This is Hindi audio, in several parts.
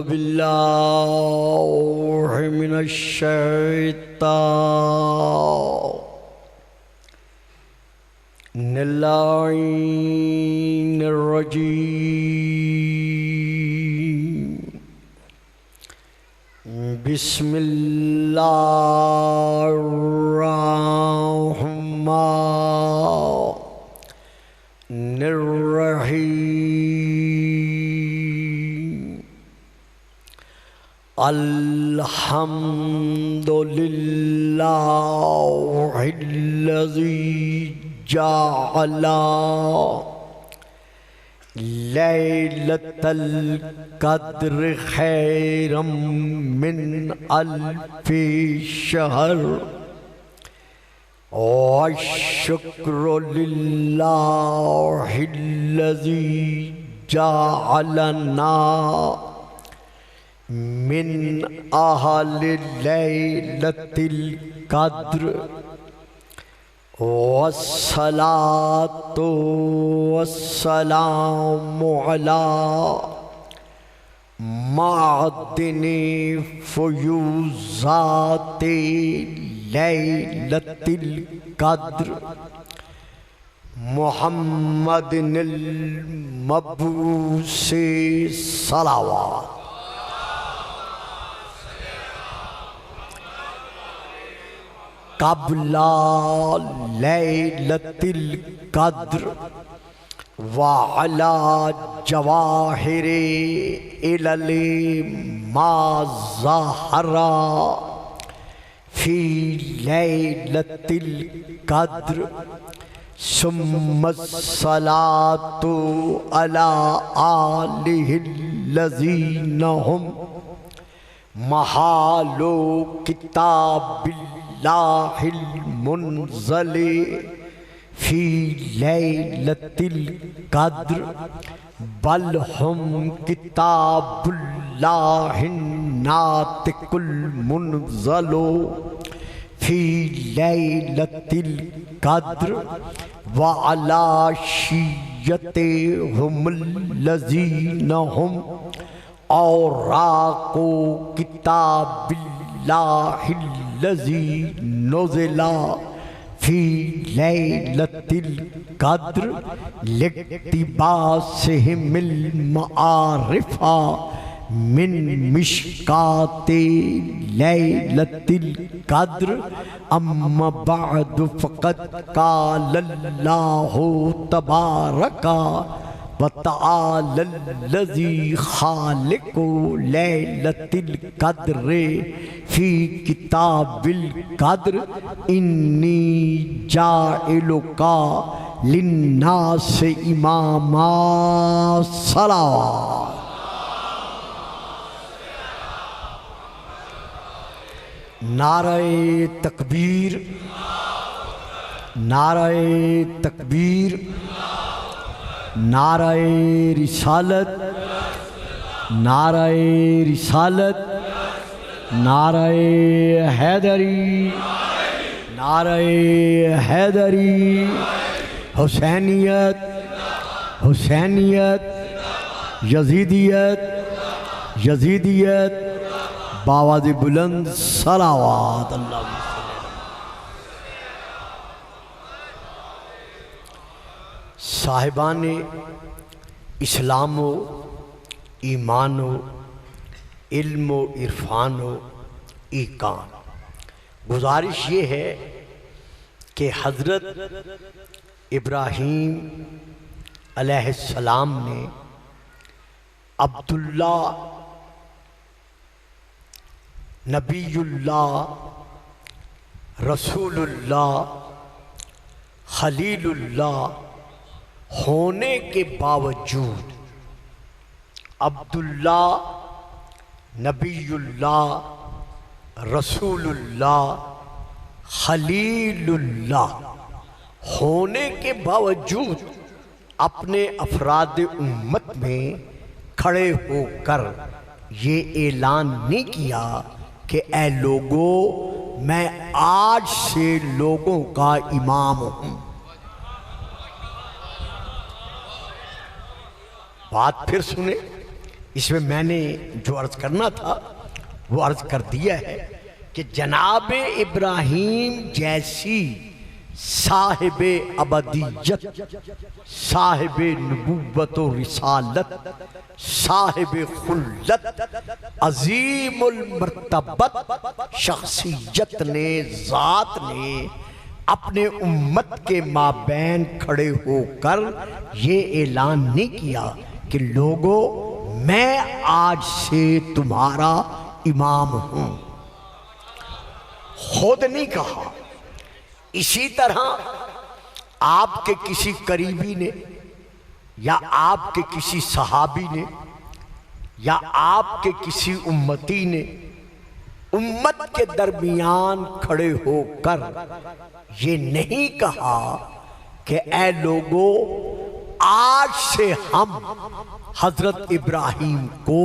बिल्लाहि मिनश्शैतानिर्रजीम। बिस्मिल्लाहिर्रहमानिर्रहीम। अल्हम्दुलिल्लाहिल्लज़ी जअला लैलतल क़द्र खैरम मिन अल्फि शहर वश्शुक्रु लिल्लाहिल्लज़ी जअलना मिन अहलि लैलतिल क़द्र वस्सलातु वस्सलामु अला मादिनी फ़ुयूज़ाति लैलतिल क़द्र मुहम्मदिनिल मबूसी सलावत। क़ब्ला लैलतिल क़द्र व अला जवाहिरे इलले मा ज़हरा फ़ी लैलतिल क़द्र सुम्मस्सलातु अला आलिहिल्लज़ीना हुम महालो किताबिल्लाहिल मुनज़्ज़ली फ़ी लैलतिल क़द्र बल हुम किताबुल्लाहिन नातिकुल मुनज़्ज़लु फ़ी लैलतिल क़द्र व अला शिय्यतिहुमुल्लज़ीना हुम औराक़ु किताबिल्लाहिल्लज़ी नुज़िला फ़ी लैलतिल क़द्र लिक़्तिबासिहिमिल मआरिफ़ा मिन मिशकाति लैलतिल क़द्र अम्मा बअद फ़क़द क़ालल्लाहु तबारका व तआलल्लज़ी ख़ालिक़ु लैलतिल क़द्र फ़ी किताबिल क़द्र इन्नी जाइलुका लिन्नासि इमामा सलावत। नारे तकबीर, नारे तकबीर, नारे रिसालत, नारे रिसालत, नारे हैदरी, नारे हैदरी। हुसैनियत, हुसैनियत, यजीदियत, यजीदियत, बावाज़ बुलंद सलावत। अल्लाह साहिबाने इस्लामो ईमानो इल्मो इरफानो ईकान, गुजारिश ये है कि हज़रत इब्राहीम अलैहिस्सलाम ने अब्दुल्ला नबीयुल्लाह रसूलुल्लाह खलीलुल्लाह होने के बावजूद अब्दुल्ला नबीयुल्लाह रसूलुल्लाह खलीलुल्लाह होने के बावजूद अपने अफराद उम्मत में खड़े होकर ये ऐलान नहीं किया कि ऐ लोगों, मैं आज से लोगों का इमाम हूं। बात फिर सुने, इसमें मैंने जो अर्ज करना था वो अर्ज कर दिया है कि जनाब इब्राहीम जैसी साहिब अबदियत, साहिब नबूवत व रिसालत, साहिब खुल्लत, अजीमुल मर्तबत शख्सियत ने, ज़ात ने अपने उम्मत के माबैन खड़े होकर ये ऐलान नहीं किया कि लोगों मैं आज से तुम्हारा इमाम हूं। खुद नहीं कहा। इसी तरह आपके किसी करीबी ने या आपके किसी सहाबी ने या आपके किसी उम्मती ने उम्मत के दरमियान खड़े होकर ये नहीं कहा कि ऐ लोगों आज से हम हजरत इब्राहीम को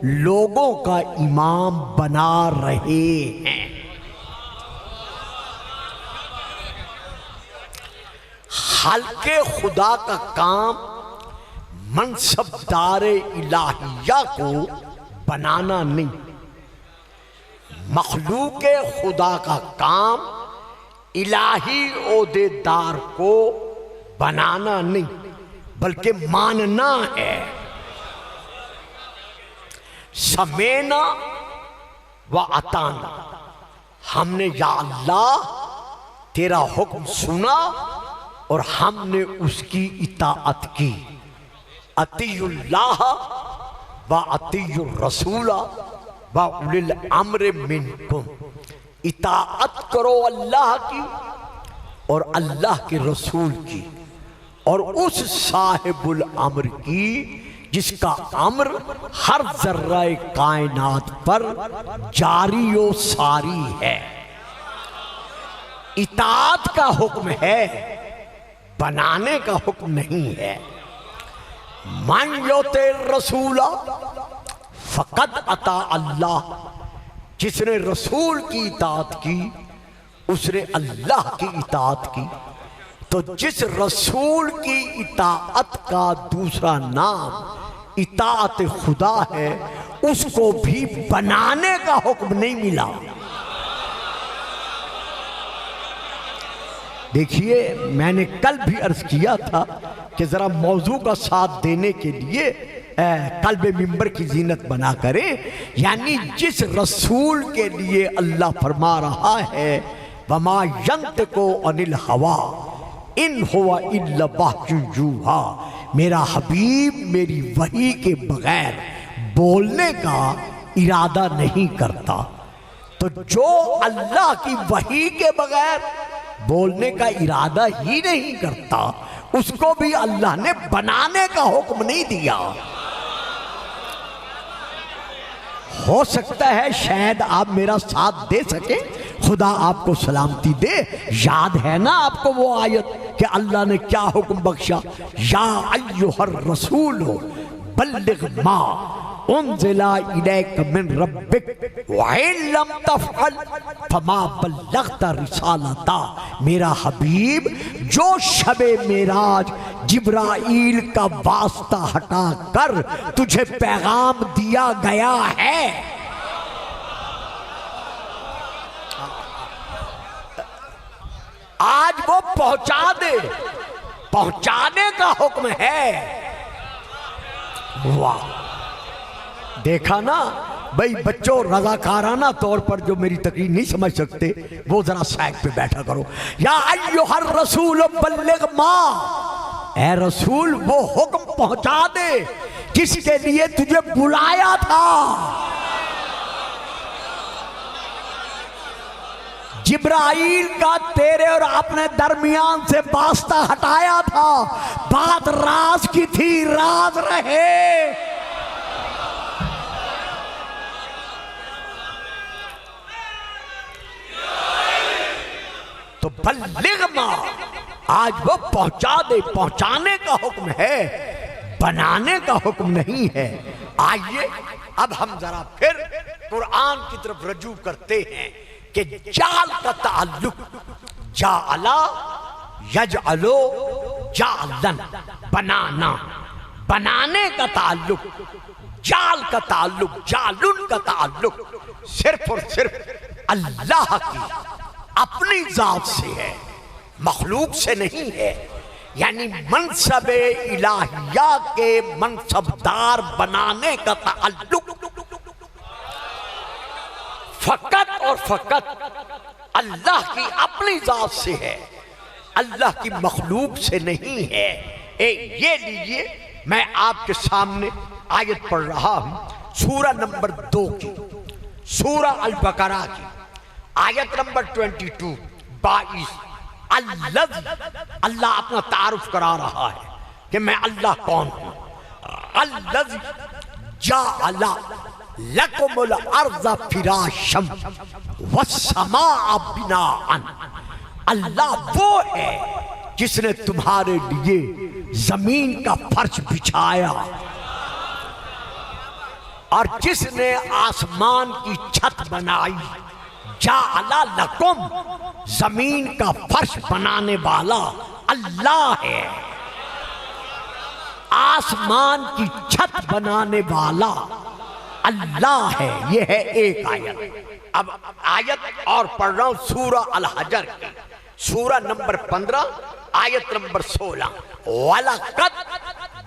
लोगों का इमाम बना रहे हैं। हल्के खुदा का काम मनसबदार इलाहिया को बनाना नहीं, मखलूक खुदा का काम इलाही ओहदेदार को बनाना नहीं बल्कि मानना है। समेना व अताना, हमने या अल्लाह तेरा हुक्म सुना और हमने उसकी इताअत की। अतीउल्लाह व अतीउर रसूला व उलिल अम्र मिनकुम, इताअत करो अल्लाह की और अल्लाह के रसूल की और उस साहिबुल अम्र की जिसका अम्र हर जर्रा कायनात पर जारी व सारी है। इताअत का हुक्म है, बनाने का हुक्म नहीं है। मन योते रसूला फकत अता अल्लाह, जिसने रसूल की इताअत की उसने अल्लाह की इताअत की। तो जिस रसूल की इताअत का दूसरा नाम इताअत खुदा है उसको भी बनाने का हुक्म नहीं मिला। देखिए मैंने कल भी अर्ज किया था कि जरा मौजू का साथ देने के लिए कल्बे मिंबर की जीनत बना करें। यानी जिस रसूल के लिए अल्लाह फरमा रहा है वमा यंतिकु अनिल हवा इन हुवा इल्ला वह्युन यूहा, मेरा हबीब मेरी वही के बगैर बोलने का इरादा नहीं करता। तो जो अल्लाह की वही के बगैर बोलने का इरादा ही नहीं करता उसको भी अल्लाह ने बनाने का हुक्म नहीं दिया। हो सकता है शायद आप मेरा साथ दे सके, खुदा आपको सलामती दे। याद है ना आपको वो आयत कि अल्लाह ने क्या हुक्म बख्शा, या अय्युहर रसूल बल्लिग मा उन्ज़िला इलैका मिन रब्बिक व इन लम तफ़अल फमा बल्लग़ता रिसालता, मेरा हबीब जो शबे मेराज जिब्राईल का वास्ता हटा कर तुझे पैगाम दिया गया है। आज वो पहुंचा दे, पहुंचाने का हुक्म है। वाह, देखा ना भाई बच्चों, रजाकाराना तौर पर जो मेरी तकरीर नहीं समझ सकते वो जरा साइड पे बैठा करो। या अय्युहर रसूल बल्लिग मा, ए रसूल वो हुक्म पहुंचा दे जिसके लिए तुझे बुलाया था। जिब्राईल का तेरे और अपने दरमियान से वास्ता हटाया था। बात राज की थी, राज रहे। तो बल्लिग मा, आज वो पहुंचा दे, पहुंचाने का हुक्म है, बनाने का हुक्म नहीं है। आइए अब हम जरा फिर कुरान की तरफ रजू करते हैं कि जाल का ताल्लुक जाअला यजअलो जालन, बनाना, बनाने का ताल्लुक जाल का ताल्लुक, जालुन का ताल्लुक सिर्फ और सिर्फ अल्लाह की अपनी जात से है, मखलूक से नहीं है। यानी मनसबे इलाहिया के मनसबदार बनाने का ताल्लुक फकत और फकत अल्लाह की अपनी जात से है, अल्लाह की मखलूक से नहीं है। ये लीजिए, मैं आपके सामने आयत पढ़ रहा हूं सूरा नंबर 2 की, सूरा अल बकरा की आयत नंबर 22। अल्लाह अपना तारुफ करा रहा है कि मैं अल्लाह कौन हूं। अल्लाह जाअला लकुमुल अर्ज़ फिराशम वस्समाअ बिनाअन। अल्लाह वो है जिसने तुम्हारे लिए जमीन का फर्श बिछाया और जिसने आसमान की छत बनाई। जाअला लकुम, जमीन का फर्श बनाने वाला अल्लाह है, आसमान की छत बनाने वाला अल्लाह है। यह है एक आयत। अब आयत और पढ़ रहा हूं सूरा अल हजर की, सूरा नंबर 15 आयत नंबर 16। वलक़द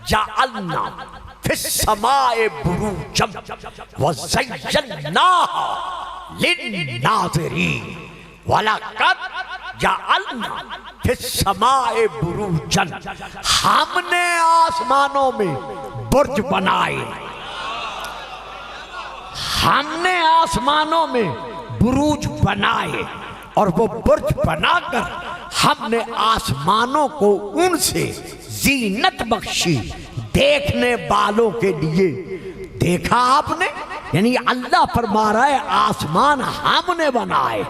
जअलना फिस समाए बुरूजम व ज़य्यनाहा लिन्नाज़िरीन। वलक़द जअलना फिस समाए बुरूजन, हमने आसमानों में बुर्ज बनाए, हमने आसमानों में बुरूज बनाए और वो बुर्ज बनाकर हमने आसमानों को उनसे जीनत बख्शी देखने वालों के लिए। देखा आपने, यानी अल्लाह फरमा रहा है आसमान हमने बनाए।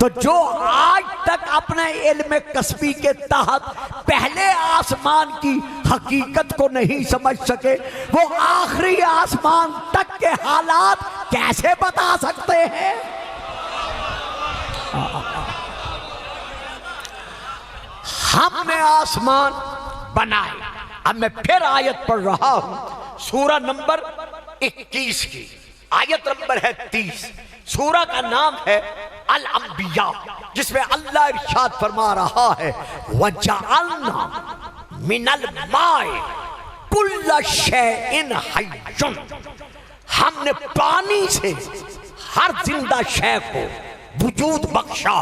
तो जो आज तक अपने इल्म कस्बी के तहत पहले आसमान की हकीकत को नहीं समझ सके, वो आखिरी आसमान तक के हालात कैसे बता सकते हैं? हमने आसमान बनाए। अब मैं फिर आयत पढ़ रहा हूं सूरा नंबर 21 की, आयत नंबर है 30। सूरा का नाम है अल अंबिया, जिसमें अल्लाह इरशाद फरमा रहा है वजअलना मिनल माए कुल्ल शैइन हय्युन। हमने पानी से हर जिंदा शय को वजूद बख्शा।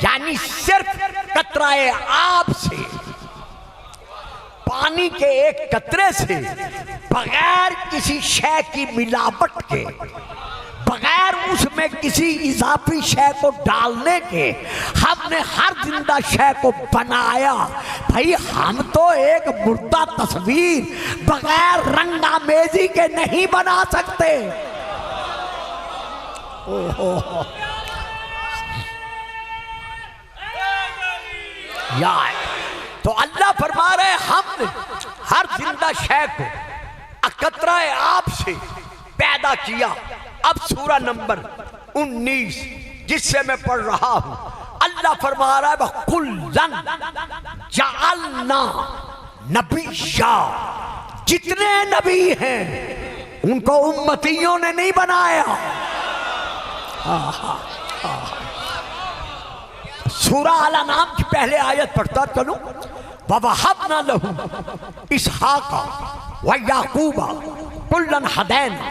यानी सिर्फ कतराए आब से, पानी के एक कतरे से, बगैर किसी शय की मिलावट के, बगैर उसमें किसी इजाफी शय को डालने के हमने हर जिंदा शय को बनाया। भाई हम तो एक मुर्दा तस्वीर बगैर रंगामेजी के नहीं बना सकते। ओहो यार, तो अल्लाह फरमा रहे हमने हर जिंदा शय को अकतराए आप से पैदा किया। अब सूरा नंबर 19 जिससे मैं पढ़ रहा हूं, अल्लाह फरमा रहा है कुल्लन जअलना नबिय्या। जितने नबी हैं उनको उम्मतियों ने नहीं बनाया। सूरा अल नाम की पहले आयत पढ़ता चलो। ववहबना लहू इसहाका व याकूबा कुल्लन हदैना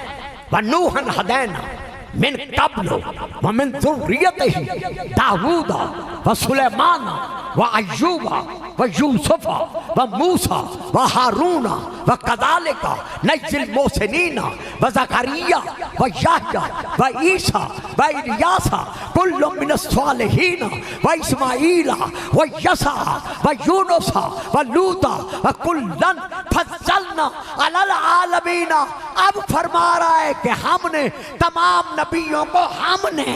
व नूहन हदैना मिन कब्लु व मिन ज़ुर्रियतिही दाऊदा व सुलैमाना व अय्यूबा व यूसुफा व मूसा व हारूना व कज़ालिका नज्जिल मोहसिनीना व ज़करिया व याह्या व ईसा व इलियासा कुल्लुम मिनस सालिहीन व इस्माईला व यसा व यूनुसा व लूता व कुल्लन फज़्ज़लना अलल आलमीना। अब फरमा रहा है कि हमने तमाम नबियों को हमने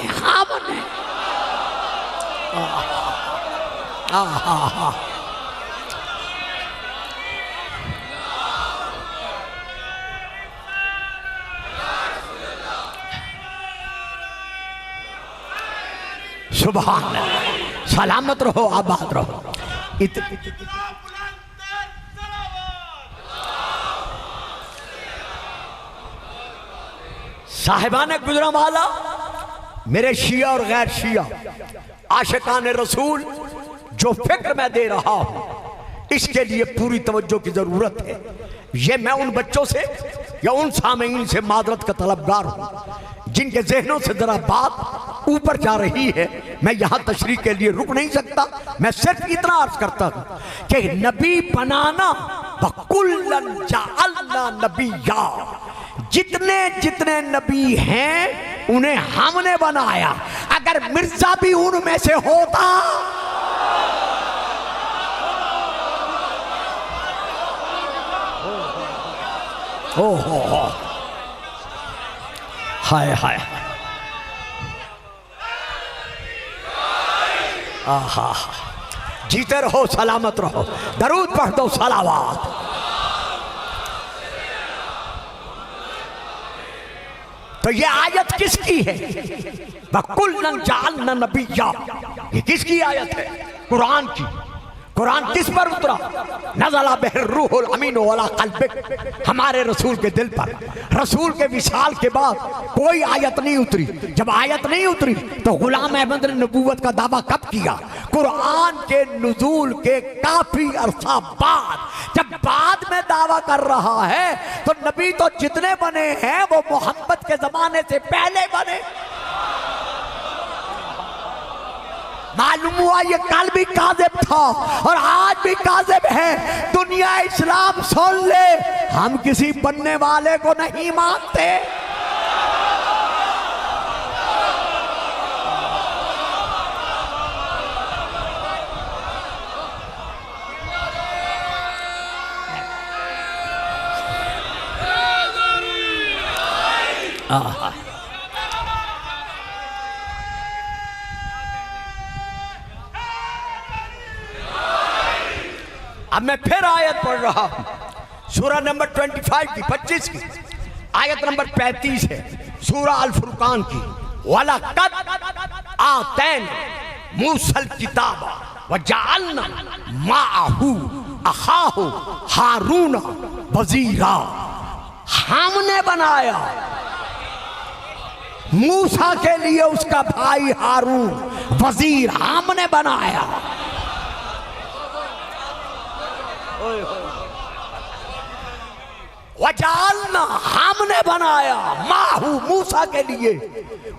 सुभान अल्लाह। सलामत रहो, आबाद रहो। साहिबान गुजरांवाला, मेरे शिया और गैर शिया आशिकान रसूल, जो फिक्र मैं दे रहा हूं इसके लिए पूरी तवज्जो की जरूरत है। ये मैं उन बच्चों से या उन सामीन से मादरत का तलबगार हूं जिनके जहनों से जरा बात ऊपर जा रही है। मैं यहां तशरीह के लिए रुक नहीं सकता। मैं सिर्फ इतना अर्ज करता हूं कि नबी बनाना वकुल्लन जअलना नबिय्या, जितने जितने नबी हैं उन्हें हमने बनाया। अगर मिर्जा भी उनमें से होता हो, हाय हाय, आहा, जीते रहो, सलामत रहो, दरूद पढ़ दो, सलावत। तो ये आयत किसकी है? वकुल्लन जअलना नबिय्या, ये किसकी आयत है? कुरान की। कुरान किस पर उतरा? नज़ला बिहिर रूहुल अमीन अला क़ल्बिक, हमारे रसूल के दिल पर। रसूल के विसाल के बाद कोई आयत नहीं उतरी। जब आयत नहीं उतरी तो गुलाम अहमद ने नबूवत का दावा कब किया? कुरान के नुज़ूल के काफी अरसा बाद। जब बाद में दावा कर रहा है तो नबी तो जितने बने हैं वो मोहम्मद के जमाने से पहले बने। मालूम हुआ ये कल भी काज़िब था और आज भी काज़िब है। दुनिया इस्लाम सुन ले, हम किसी बनने वाले को नहीं मानते। अब मैं फिर आयत पढ़ रहा हूं, सूरा नंबर 25 की आयत नंबर 35 है, सूरा अल फुरकान की। वलक़द आतैना मूसल किताबा व जअलना माअहू अखाहू हारून वज़ीरा, हमने बनाया मूसा के लिए उसका भाई हारून वजीर, हमने बनाया। वजालना, हमने बनाया माहू, मूसा के लिए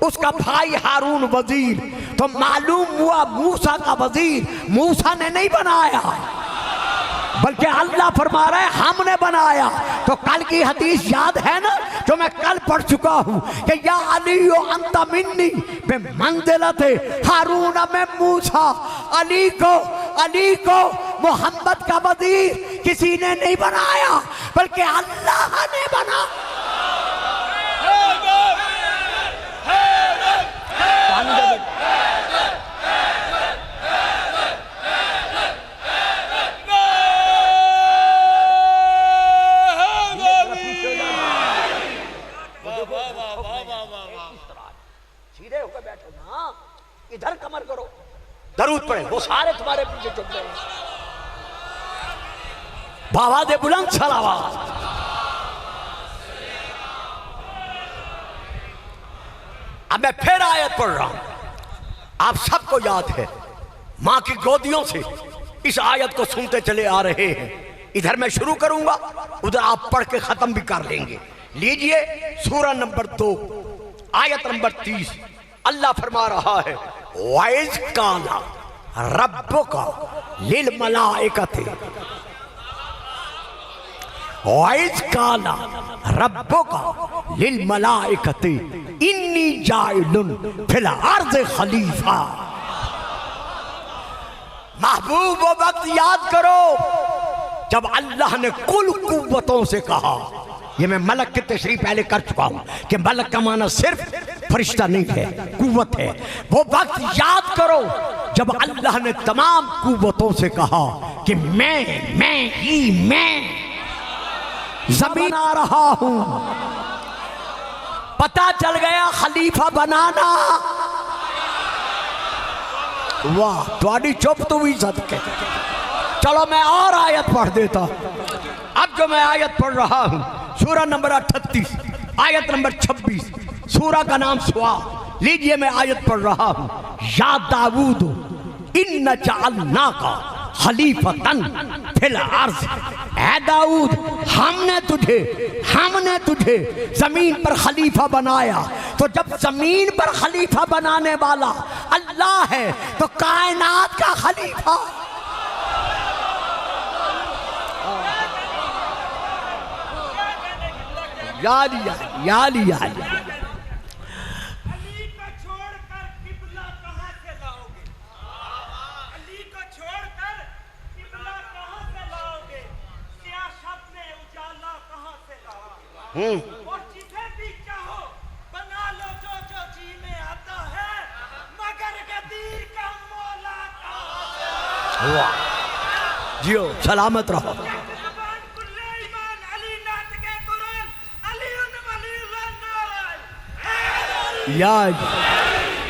उसका भाई हारून वजीर। तो मालूम हुआ मूसा का वजीर मूसा ने नहीं बनाया, बल्कि अल्लाह फरमा रहा है हमने बनाया। तो कल की हदीस याद है ना, जो मैं कल पढ़ चुका हूं कि या अली अंता मिन्नी बे मंजिलते हारून में मूसा। अली को मोहम्मद का वजीर किसी ने नहीं बनाया, बल्कि अल्लाह ने बना। सीधे होकर बैठो ना, इधर कमर करो, दरूद पढ़े, वो सारे तुम्हारे पीछे चुप गए। बाबा दे बुलंद सलावत। अब मैं फिर आयत पढ़ रहा हूं, आप सबको याद है, मां की गोदियों से इस आयत को सुनते चले आ रहे हैं। इधर मैं शुरू करूंगा, उधर आप पढ़ के खत्म भी कर लेंगे। लीजिए सूरा नंबर 2 आयत नंबर 30। अल्लाह फरमा रहा है वाइज काला रब्बुका लिल मलाइकति, वाइज काला रब्बुका लिल मलाइकति इन्नी जाइलुन फिल अर्ज़ खलीफा। महबूब वो वक्त याद करो जब अल्लाह ने कुल कुव्वतों से कहा। ये मैं मलक की तशरीह पहले कर चुका हूं कि मलक का माना सिर्फ फरिश्ता नहीं है, कुव्वत है। वो वक्त याद करो जब अल्लाह ने तमाम कुव्वतों से कहा कि मैं जमीन आ रहा हूं। पता चल गया खलीफा बनाना। वाह, तुम्हारी चुप तो हुई सदके। चलो मैं और आयत पढ़ देता। अब जो मैं आयत पढ़ रहा हूं सूरा नंबर 38 आयत नंबर 26। सूरा का नाम सुआ। लीजिए मैं आयत पढ़ रहा हूं। या दाऊद इन्ना जअलना का खलीफतन फिल अर्ज़, ऐ दाऊद हमने तुझे जमीन पर खलीफा बनाया। तो जब जमीन पर खलीफा बनाने वाला अल्लाह है तो कायनात का खलीफा या लिया। और जिसे भी चाहो बना लो जो जी में आता है, मगर गदीर का मौला कहाँ से? जियो सलामत रहो। याद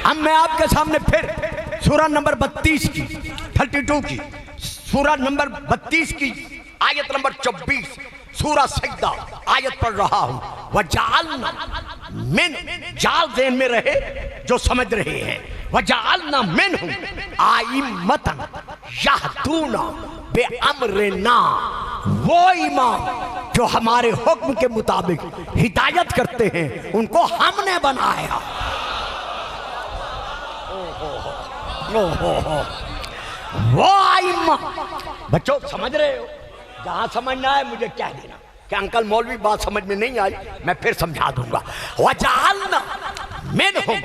अब मैं आपके सामने फिर सूरा नंबर 32 की 32 की सूरा नंबर 32 की आयत नंबर 24 सूरा सजदा आयत पढ़ रहा हूं। वजालना मिन जाल ज़हन में रहे जो समझ रहे हैं। वजालना मिनहुम आइम्मतन यहदूना बिअम्रिना, वो इमाम जो हमारे हुक्म के मुताबिक हिदायत करते हैं उनको हमने बनाया। वो आइम्मा बच्चों समझ रहे हो, जहां समझना है मुझे कह देना कि अंकल मौलवी बात समझ में नहीं आई, मैं फिर समझा दूंगा। वजालना मिनहुम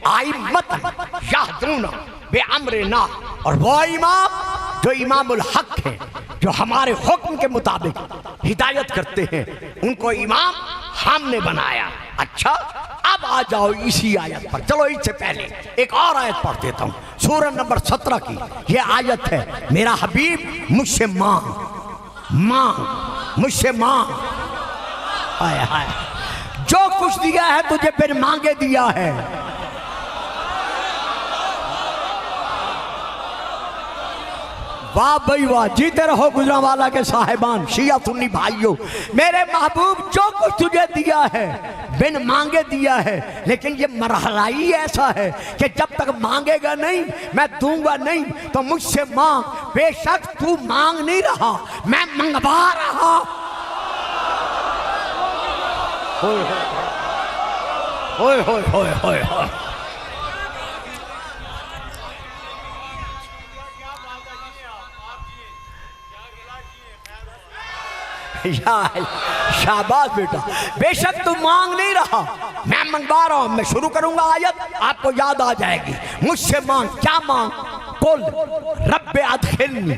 आइम्मतन यहदूना बिअम्रिना, और वो इमाम जो इमामुल हक है, जो हमारे हुक्म के मुताबिक हिदायत करते हैं, उनको इमाम हमने बनाया। अच्छा अब आ जाओ इसी आयत पर। चलो इससे पहले एक और आयत पढ़ देता हूं, सूरा नंबर 17 की ये आयत है। मेरा हबीब मुझसे मुझसे मांग। हाय हाय, जो कुछ दिया है तुझे बिन मांगे दिया है। वाह भाई वाह, जीते रहो गुजरांवाला के साहिबान, शिया सुन्नी भाइयों। मेरे महबूब जो कुछ तुझे दिया है बिन मांगे दिया है, लेकिन ये मरहला ही ऐसा है कि जब तक मांगेगा नहीं मैं दूंगा नहीं। तो मुझसे मांग, बेशक तू मांग नहीं रहा, मैं मंगवा रहा। होय होय होय होय होय होय। शाबाश बेटा, बेशक तू मांग नहीं रहा, मैं मंगवा रहा हूं। मैं शुरू करूंगा आयत, आपको याद आ जाएगी। मुझसे मांग, क्या मांग? कुल रब्बे अदखिलनी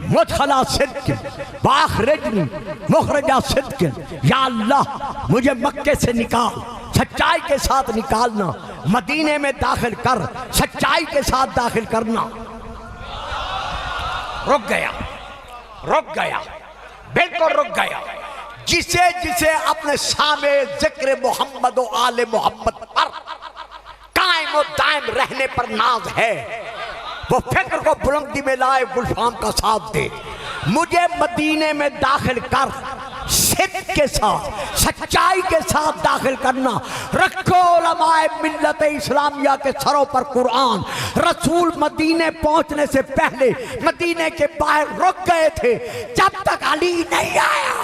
मुदखला सिद्किन वाखरिजनी मुखरजा सिद्किन। या अल्लाह मुझे मक्के से निकाल, सच्चाई के साथ निकालना, मदीने में दाखिल कर, सच्चाई के साथ दाखिल करना। रुक गया, बिल्कुल रुक गया। जिसे जिसे अपने सामे जिक्र मोहम्मद और आले मोहम्मद पर कायम और दायम रहने पर नाज है, वो फिक्र को बुलंदी में लाए, गुलफाम का साथ दे। मुझे मदीने में दाखिल कर, सिद्क के साथ, सच्चाई के साथ दाखिल करना। रखो उलमाए मिल्लत इस्लामिया के सरों पर कुरान। रसूल मदीने पहुंचने से पहले मदीने के बाहर रुक गए थे जब तक अली नहीं आया।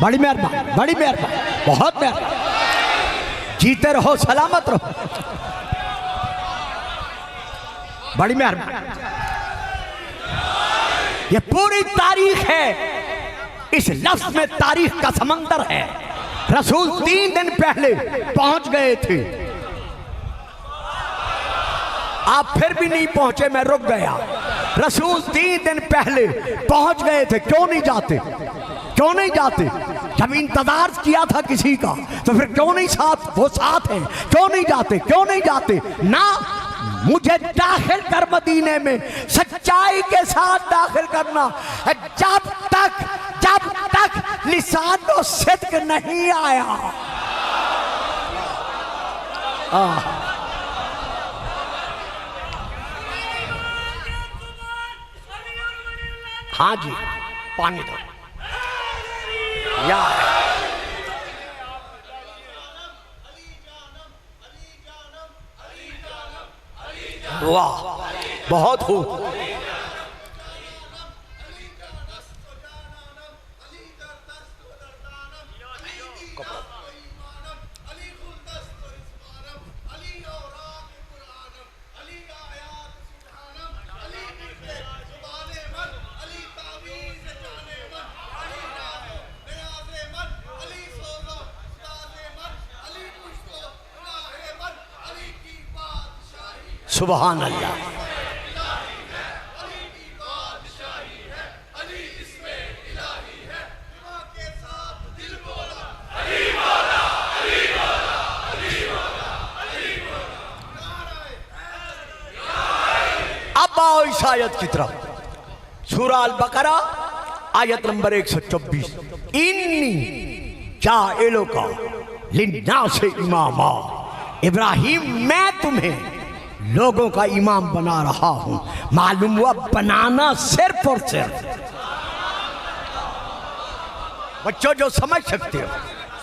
बड़ी मेहरबानी, बड़ी मेहरबानी, बहुत मेहरबानी। जीते रहो, सलामत रहो, बड़ी मेहरबानी। ये पूरी तारीख है, इस लफ्ज में तारीख का समंदर है। रसूल 3 दिन पहले पहुंच गए थे, आप फिर भी नहीं पहुंचे, मैं रुक गया। रसूल 3 दिन पहले पहुंच गए थे, क्यों नहीं जाते? क्यों नहीं जाते? जब इंतजार किया था किसी का तो फिर क्यों नहीं साथ? वो साथ है, क्यों नहीं जाते? क्यों नहीं जाते? ना मुझे दाखिल कर मदीने में, सच्चाई के साथ दाखिल करना। जब तक लिसानो सिद्क नहीं आया। हाँ जी, पानी दो यार। वाह, बहुत खूब। सुभान अल्लाह। अब आओ इस आयत की तरफ, सूरा अल बकरा आयत नंबर 124। इन्नी जाइलुका लिन्नास इमामा, इब्राहिम मैं तुम्हें लोगों का इमाम बना रहा हूं। मालूम हुआ बनाना सिर्फ और सिर्फ बच्चों जो समझ सकते हो,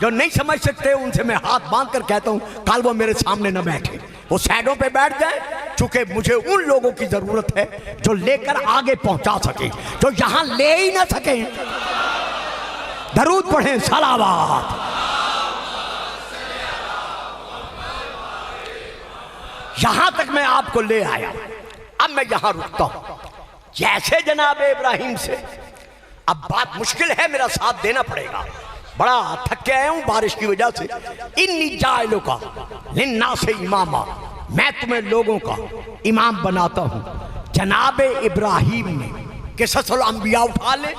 जो नहीं समझ सकते उनसे मैं हाथ बांध कर कहता हूं कल वो मेरे सामने न बैठे, वो साइडों पे बैठ जाए। चूंकि मुझे उन लोगों की जरूरत है जो लेकर आगे पहुंचा सके, जो यहां ले ही ना सके। दरूद पढ़ें, सलावत। यहां तक मैं आपको ले आया, अब मैं यहां रुकता हूं। जैसे जनाब इब्राहिम से अब बात मुश्किल है, मेरा साथ देना पड़ेगा, बड़ा थक के आया हूं बारिश की वजह से। इन्नी जाइलुका लिन्नास इमामा, मैं तुम्हें लोगों का इमाम बनाता हूं। जनाब इब्राहिम ने किस्सुल अंबिया उठा ले,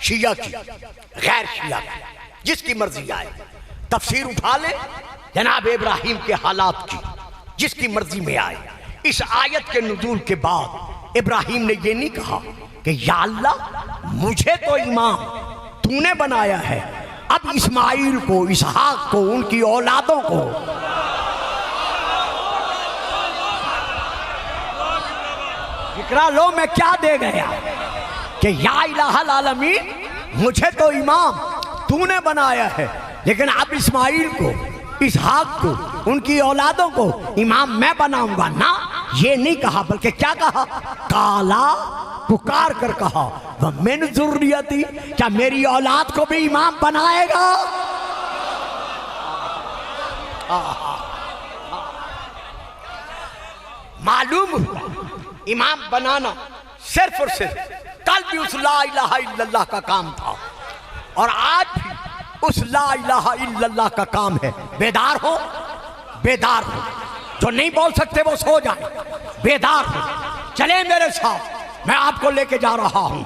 शिया की गैर शिया की, जिसकी मर्जी आए। तफसीर उठा ले जनाब इब्राहिम के हालात की, जिसकी मर्जी में आए। इस आयत के नुज़ूल के बाद इब्राहिम ने यह नहीं कहा कि या अल्लाह मुझे तो इमाम तूने बनाया है, अब इस्माइल को, इसहाक को, उनकी औलादों को इकरा लो। मैं क्या दे गया कि या इलाहल आलमीन मुझे तो इमाम तूने बनाया है, लेकिन अब इस्माइल को, इसहाक को, उनकी औलादों को इमाम मैं बनाऊंगा ना। ये नहीं कहा, बल्कि क्या कहा, काला पुकार कर कहा वह मिन ज़ुर्रियती, क्या मेरी औलाद को भी इमाम बनाएगा। मालूम इमाम बनाना सिर्फ और सिर्फ कल भी उस ला इलाहा इल्लल्लाह का काम था, और आज भी उस ला इलाहा इल्लल्लाह का काम है। बेदार हो, बेदार हो, जो नहीं बोल सकते वो सो जाए। बेदार हो, चले मेरे साथ, मैं आपको लेके जा रहा हूं।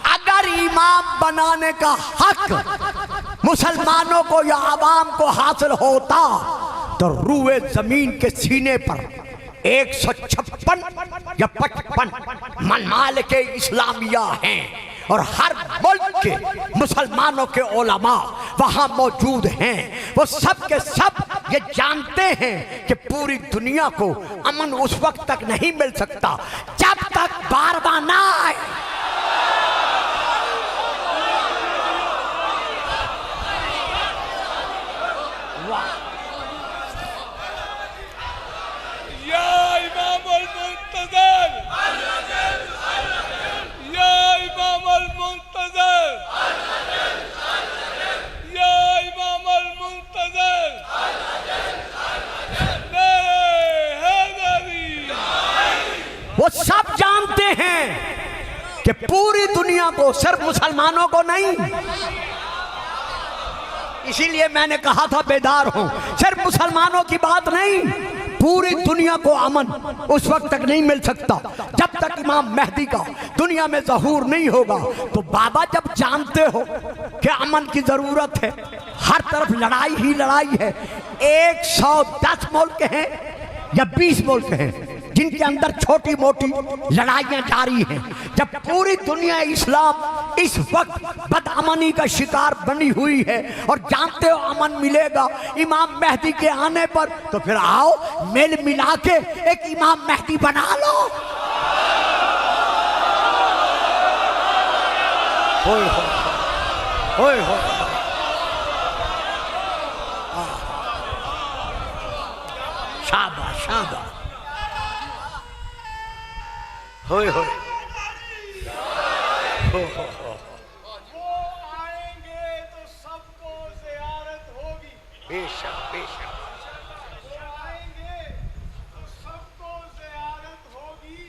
अगर इमाम बनाने का हक मुसलमानों को या आवाम को हासिल होता तो रूए जमीन के सीने पर 156 या 55 ममालिके इस्लामिया हैं, और हर मुल्क के मुसलमानों के उलमा वहां मौजूद हैं। वो सब के सब ये जानते हैं कि पूरी दुनिया को अमन उस वक्त तक नहीं मिल सकता जब तक बारबा ना आए। वो सब जानते हैं कि पूरी दुनिया को, सिर्फ मुसलमानों को नहीं। इसीलिए मैंने कहा था बेदार हो, सिर्फ मुसलमानों की बात नहीं, पूरी दुनिया को अमन उस वक्त तक नहीं मिल सकता जब तक इमाम मेहदी का दुनिया में ज़हूर नहीं होगा। तो बाबा जब जानते हो कि अमन की जरूरत है, हर तरफ लड़ाई ही लड़ाई है, 110 मुल्क हैं या 20 मुल्क हैं, जिनके अंदर छोटी मोटी लड़ाइयां जारी हैं, जब पूरी दुनिया इस्लाम इस वक्त बदअमनी का शिकार बनी हुई है और जानते हो अमन मिलेगा इमाम मेहदी के आने पर, तो फिर आओ मेल मिला के एक इमाम मेहदी बना लो। होय होय होय, शाबाश शाबाश, होय होय, वो आएंगे तो सबको ज़ियारत होगी। बेशक बेशक, वो आएंगे तो सबको ज़ियारत होगी।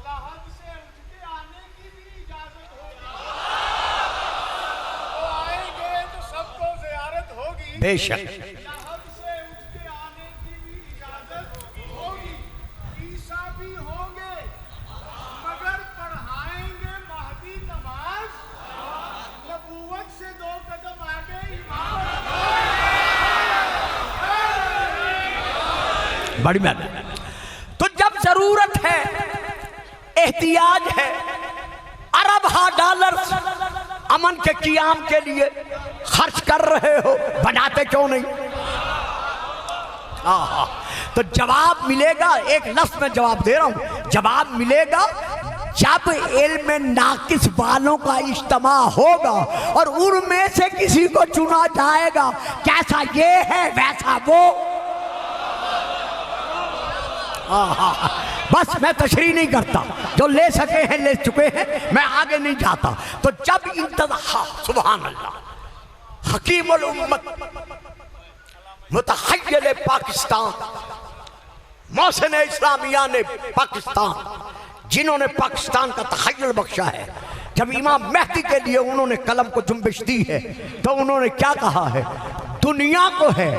लहद से उठ के आने की भी इजाजत होगी। वो आएंगे तो सबको ज़ियारत होगी। बेशक, लहद से उठ के आने की भी इजाजत होगी। ईसा भी होंगे मगर पढ़ाएंगे महदी नमाज। नबूवत से 2 कदम आगे इमामत। बड़ी मेहनत। तो जब जरूरत है, एहतियाज है, अरब $1 अमन के क़ियाम के लिए खर्च कर रहे हो, बनाते क्यों नहीं? तो जवाब मिलेगा, एक लफ्ज़ में जवाब दे रहा हूं, जवाब मिलेगा जब इल्म नाकिस वालों का इज्तिमा होगा और उनमें से किसी को चुना जाएगा, कैसा ये है वैसा वो। बस मैं तशरीह नहीं करता, जो ले सके हैं ले चुके हैं, मैं आगे नहीं जाता। तो जब इंतज़ा, सुभान अल्लाह, हकीमुल उम्मत मुतहय्यिल पाकिस्तान, मौसम इस्लामिया ने पाकिस्तान, जिन्होंने पाकिस्तान का तखय्युल बख्शा है, जब इमाम मेहदी के लिए उन्होंने कलम को जुम्बिश दी है तो उन्होंने क्या कहा है? दुनिया को है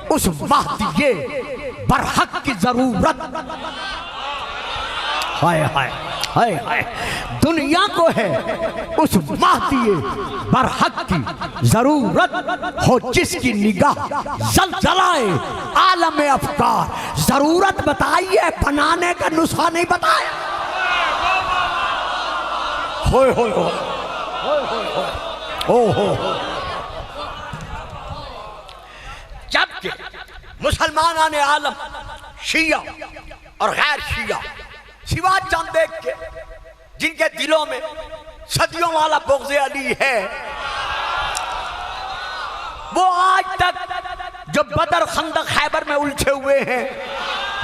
उस महदी बरहक की जरूरत, हाय हाय हाय हाय, दुनिया को है उस महदी बरहक की जरूरत हो जिसकी निगाह जलजलाए आलम अफकार। जरूरत बताइए, बनाने का नुस्खा नहीं बताया। होय होय होय, ओ हो। जबकि मुसलमान ने आलम, शिया और गैर शिया, सिवा चंद देख के जिनके दिलों में सदियों वाला बुग़्ज़ अली है, वो आज तक जो बदर खंदक खैबर में उलझे हुए हैं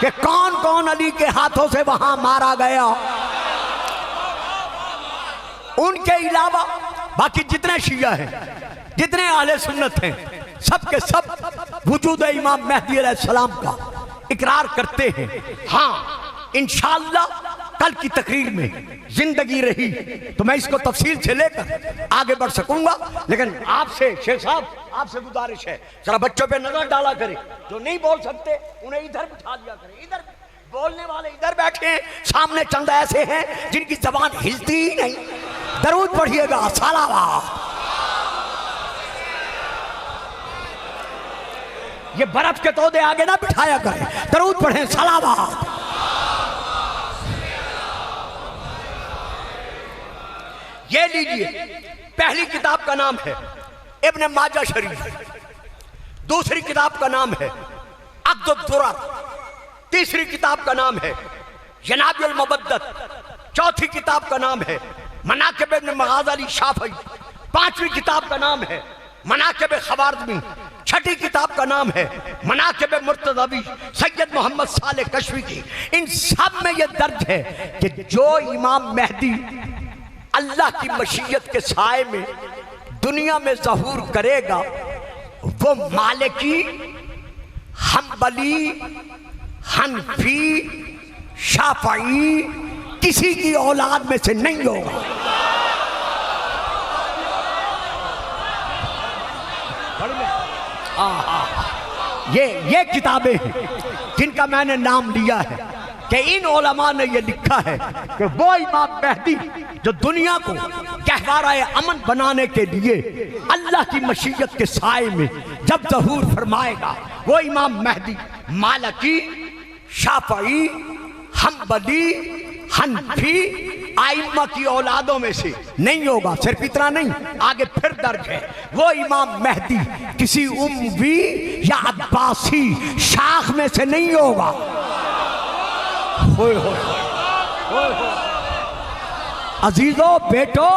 कि कौन कौन अली के हाथों से वहां मारा गया, उनके अलावा बाकी जितने शिया हैं, जितने आले सुन्नत हैं, सब के सब वजूद इमाम मेहदी अलैहिस्सलाम का इकरार करते हैं। हाँ, इंशाअल्लाह कल की तकरीर में जिंदगी रही तो मैं इसको तफसील से लेकर आगे बढ़ सकूंगा, लेकिन आपसे शेख साहब, आपसे गुजारिश है जरा बच्चों पे नजर डाला करें, जो नहीं बोल सकते उन्हें इधर बिठा दिया करें। इधर बोलने वाले इधर बैठे हैं, सामने चंद ऐसे हैं जिनकी जबान हिलती ही नहीं। दरूद पढ़िएगा, सलावत। ये बर्फ के तोदे आगे ना बिठाया करें, दरूद पढ़ें, सलावत। ये लीजिए, पहली किताब का नाम है इब्न माजा शरीफ, दूसरी किताब का नाम है अक़्दुद्दुरर, तीसरी किताब का नाम है जनाबुल मुबद्दत, चौथी किताब का नाम है मनाक़िब इब्न मग़ाज़ी अली शाफ़ई, पांचवी किताब का नाम है मनाक़िब ख़वारिज़मी, छठी किताब का नाम है मनाक़िब मुर्तज़वी सैयद मोहम्मद सालेह कश्वी की। इन सब में यह दर्ज है कि जो इमाम मेहदी अल्लाह की मशीयत के साए में दुनिया में ज़हूर करेगा, वो मालिकी, हम्बली, हनफी, शाफ़ई किसी की औलाद में से नहीं होगा। ये किताबें हैं जिनका मैंने नाम लिया है कि इन उलमा ने ये लिखा है कि वो इमाम मेहदी जो दुनिया को गहवाराए अमन बनाने के लिए अल्लाह की मशीयत के साए में जब ज़हूर फरमाएगा, वो इमाम मेहदी मालिकी, शाफ़ई, हम्बली हनफी आइम्मा की औलादों में से नहीं होगा। सिर्फ इतना नहीं, आगे फिर दर्ज है, वो इमाम मेहदी किसी उम्वी या अब्बासी शाख में से नहीं होगा। होय होय होय होय। अजीजों बेटो,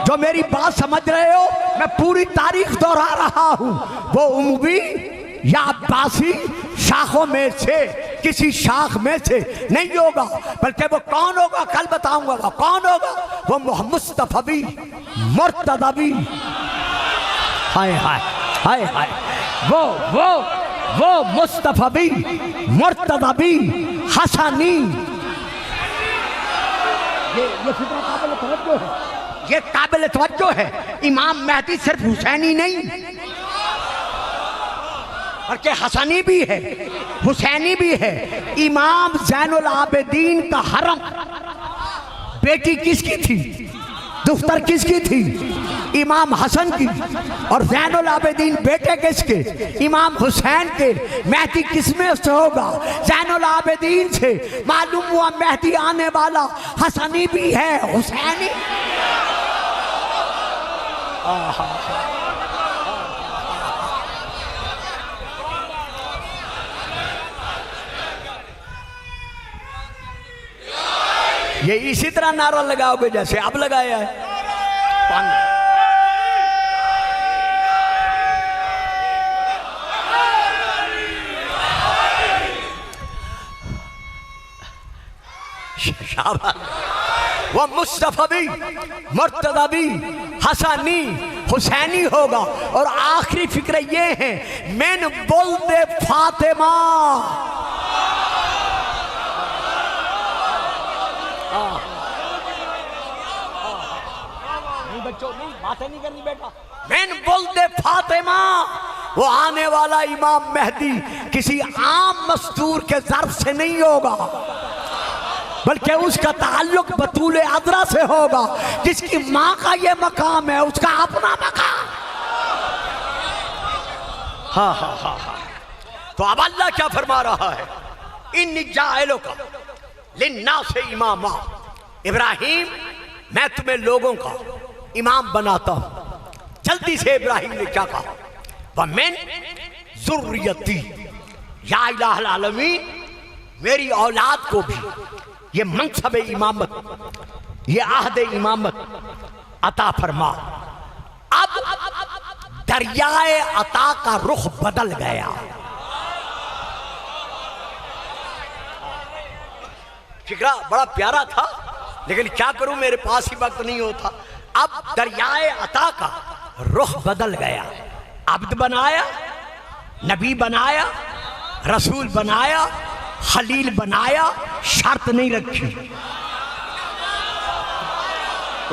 जो मेरी बात समझ रहे हो, मैं पूरी तारीख दोहरा रहा हूं। वो उम्वी या अब्बासी शाखों में से किसी शाख में से नहीं होगा, बल्कि वो कौन होगा कल बताऊंगा। वो कौन होगा? वो मुस्तफवी मुर्तदवी, हाय हाय हाय हाय, वो मुस्तफवी मुर्तदवी हसनी। ये फिक्र काबिल तवज्जो है, ये काबिल तवज्जो है। इमाम मेहदी सिर्फ हुसैनी नहीं बल्कि हसनी भी है, हुसैनी भी है। इमाम ज़ैनुल आबिदीन का हरम बेटी किसकी थी? दुख्तर किसकी थी? इमाम हसन की। और ज़ैनुल आबिदीन बेटे किसके? इमाम हुसैन के। मेहदी किसमें से होगा? ज़ैनुल आबिदीन से। मालूम हुआ मेहदी आने वाला हसनी भी है, हुसैनी। ये इसी तरह नारा लगाओगे जैसे अब लगाया है। वो मुस्तफवी मुर्तदवी हसनी हुसैनी होगा। और आखिरी फिक्र ये है, मैन बोलते फातिमा। बच्चों नहीं बातें नहीं करनी बेटा। मैन बोलते फातिमा, वो आने वाला इमाम मेहदी किसी आम मस्तूर के ज़र्फ से नहीं होगा, बल्कि उसका ताल्लुक बतूल अदरा से होगा। जिसकी माँ का ये मकाम है, उसका अपना मकाम। हाँ हाँ हाँ हाँ। तो अब अल्लाह क्या फरमा रहा है? इन जाइलो का लिन्ना से इमामा। इब्राहिम, मैं तुम्हें लोगों का इमाम बनाता हूं। जल्दी से इब्राहिम ने क्या कहा? वमिन ज़ुर्रियती, या इलाहुल आलमीन, मेरी औलाद को भी ये मनसब इमामत, ये आहद इमामत अता फरमा। अब दरियाए अता का रुख बदल गया। फिक्रा बड़ा प्यारा था, लेकिन क्या करूं, मेरे पास ही वक्त नहीं होता। अब दरियाए अता का रुख बदल गया। अब्द बनाया, नबी बनाया, रसूल बनाया, खलील बनाया, शर्त नहीं रखी।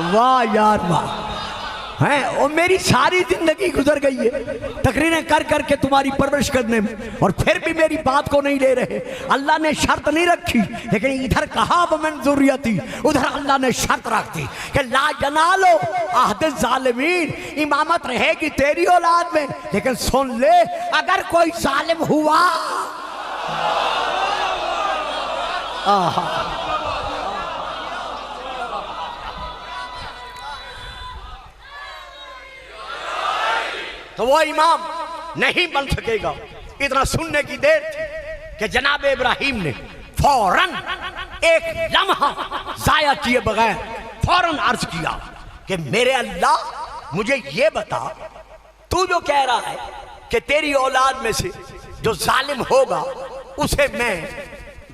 वाह यार वाह हैं। और मेरी सारी जिंदगी गुजर गई है तकरीरें कर करके तुम्हारी परवरिश करने में, और फिर भी मेरी बात को नहीं ले रहे। अल्लाह ने शर्त नहीं रखी, लेकिन इधर कहा वमिन ज़ुर्रियती, उधर अल्लाह ने शर्त रख दी कि ला यनालो अहद ज़ालिमीन, इमामत रहेगी तेरी औलाद में। लेकिन सुन ले, अगर कोई जालिम हुआ, तो वो इमाम नहीं बन सकेगा। इतना सुनने की देर थी कि जनाब इब्राहिम ने फौरन एक लम्हा जाया किए बगैर फौरन अर्ज किया कि मेरे अल्लाह, मुझे ये बता, तू जो कह रहा है कि तेरी औलाद में से जो जालिम होगा उसे मैं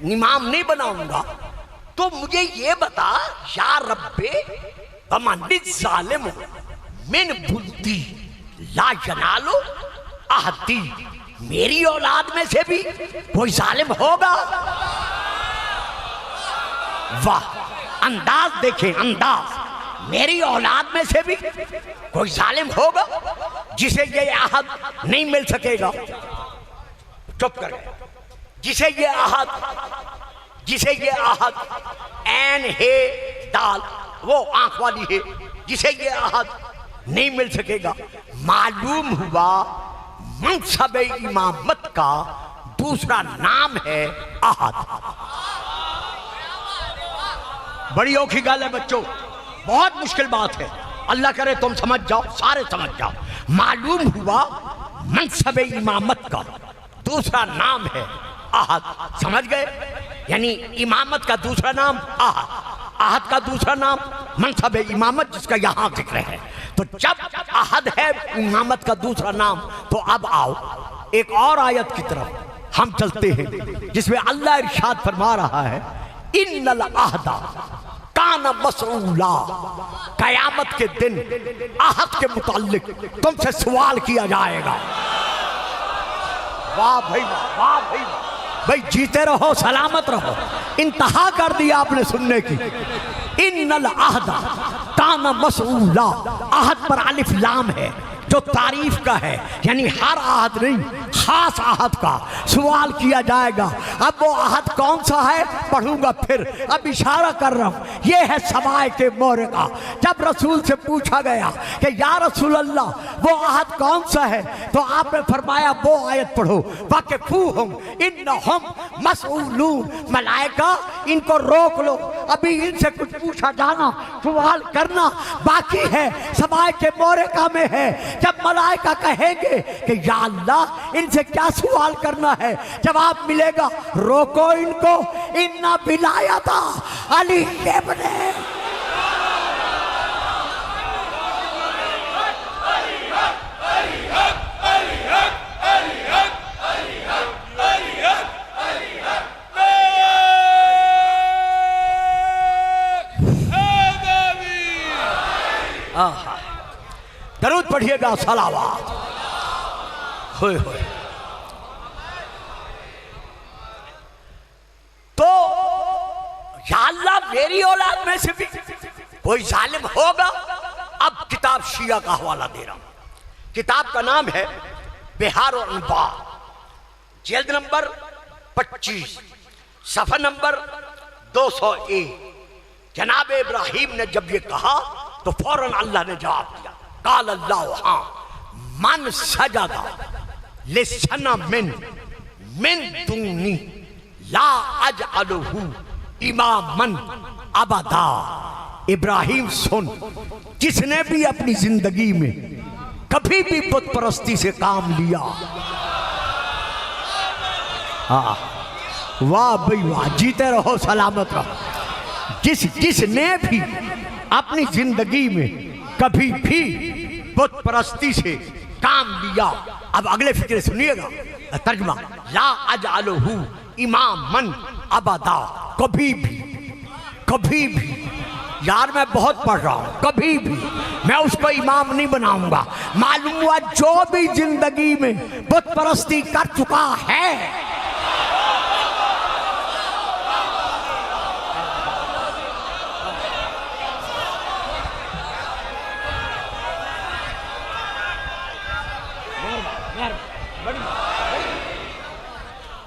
इमाम नहीं बनाऊंगा, तो मुझे ये बता, या रब्बे बमनिद जालिम मिन बुद्दी ला यनालो आहदी, मेरी औलाद में से भी कोई जालिम होगा? वाह, अंदाज देखें, अंदाज। मेरी औलाद में से भी कोई जालिम होगा जिसे ये आहद नहीं मिल सकेगा? चुप कर। जिसे ये आहद ऐन है दाल, वो आंख वाली है, जिसे ये आहद नहीं मिल सकेगा। मालूम हुआ मनसब इमामत का दूसरा नाम है आहद। बड़ी औखी गल है बच्चों, बहुत मुश्किल बात है। अल्लाह करे तुम समझ जाओ, सारे समझ जाओ। मालूम हुआ मनसब इमामत का दूसरा नाम है आहद। समझ गए? यानी इमामत का दूसरा नाम आहद, आहद का दूसरा नाम मनसब इमामत, जिसका यहां जिक्र है। तो जब आहद है इमामत का दूसरा नाम, तो अब आओ एक और आयत की तरफ हम चलते हैं, जिसमें अल्लाह इरशाद फरमा रहा है, इन्नल आहदा काना मसऊला। कयामत के दिन आहद के मुताल्लिक तुमसे सवाल किया जाएगा। वाह भाई वाह, वाह भाई वाह। भाई जीते रहो, सलामत रहो। इंतहा कर दिया आपने सुनने की। इन्नल आहदा काना मसऊला, आहद पर अलिफ लाम है जो तारीफ का है, यानी हर आहद नहीं, खास आहद का सवाल किया जाएगा। अब वो आहद कौन सा है पढ़ूंगा फिर, अब इशारा कर रहा हूं, ये है समाए के मोर का। जब रसूल से पूछा गया कि या रसूल अल्लाह वो आहद कौन सा है, तो आपने फरमाया वो आयत पढ़ो, वाकिफूहुम इन्नहुम मसऊलून। मलाइका इनको रोक लो, अभी इनसे कुछ पूछा जाना, सवाल करना बाकी है, समाए के मोरका में है। जब मलाइका कहेंगे कि या अल्लाह इनसे क्या सवाल करना है, जवाब मिलेगा रोको इनको, इन्ना बिलायता अली इब्ने। दरूद पढ़िएगा, सलावत। होए होए। तो या अल्लाह मेरी औलाद में से भी कोई जालिम होगा। अब किताब शिया का हवाला दे रहा हूं। किताब का नाम है बिहार और अनवार, जिल्द नंबर 25, सफा नंबर 201। जनाब इब्राहिम ने जब ये कहा तो फौरन अल्लाह ने जवाब दिया, काल अल्लाह हाँ मन सजदा लिसना मिन दूनी ला अजअलहु इमामन अबदा। इब्राहिम सुन, जिसने भी अपनी जिंदगी में कभी भी बुत परस्ती से काम लिया, हाँ वाह भाई वाह, जीते रहो, सलामत रहो। जिसने भी अपनी जिंदगी में कभी भी बुत परस्ती से काम लिया, अब अगले फिक्र सुनिएगा तर्जुमा, ला अजअलहु इमामन अबदा। कभी भी, कभी भी, यार मैं बहुत पढ़ रहा हूं, कभी भी मैं उसको इमाम नहीं बनाऊंगा। मालूम हुआ जो भी जिंदगी में बुत परस्ती कर चुका है,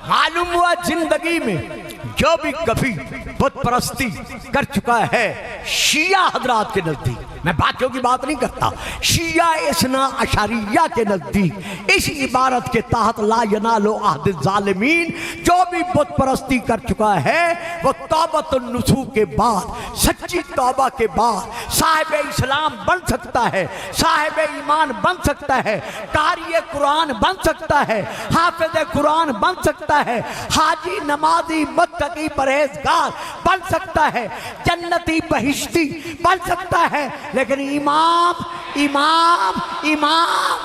मालूम हुआ जिंदगी में जो भी कभी बुत परस्ती कर चुका है, शिया हजरात के नजदीक, मैं बाकियों की बात नहीं करता, शिया इस्ना अशरिया के नजदीक इस इबारत के तहत ला यनालो अहद जालिमीन, जो भी बुत परस्ती कर चुका है वो तौबतुन नुसूह के बाद, सच्ची तौबा के बाद साहिब इस्लाम बन सकता है, साहिब ईमान बन सकता है, कारी कुरान बन सकता है, हाफिज कुरान बन सकता है, हाजी नमाजी मुत्तकी परहेजगार बन सकता है, जन्नती बहिश्ती बन सकता है, लेकिन इमाम इमाम इमाम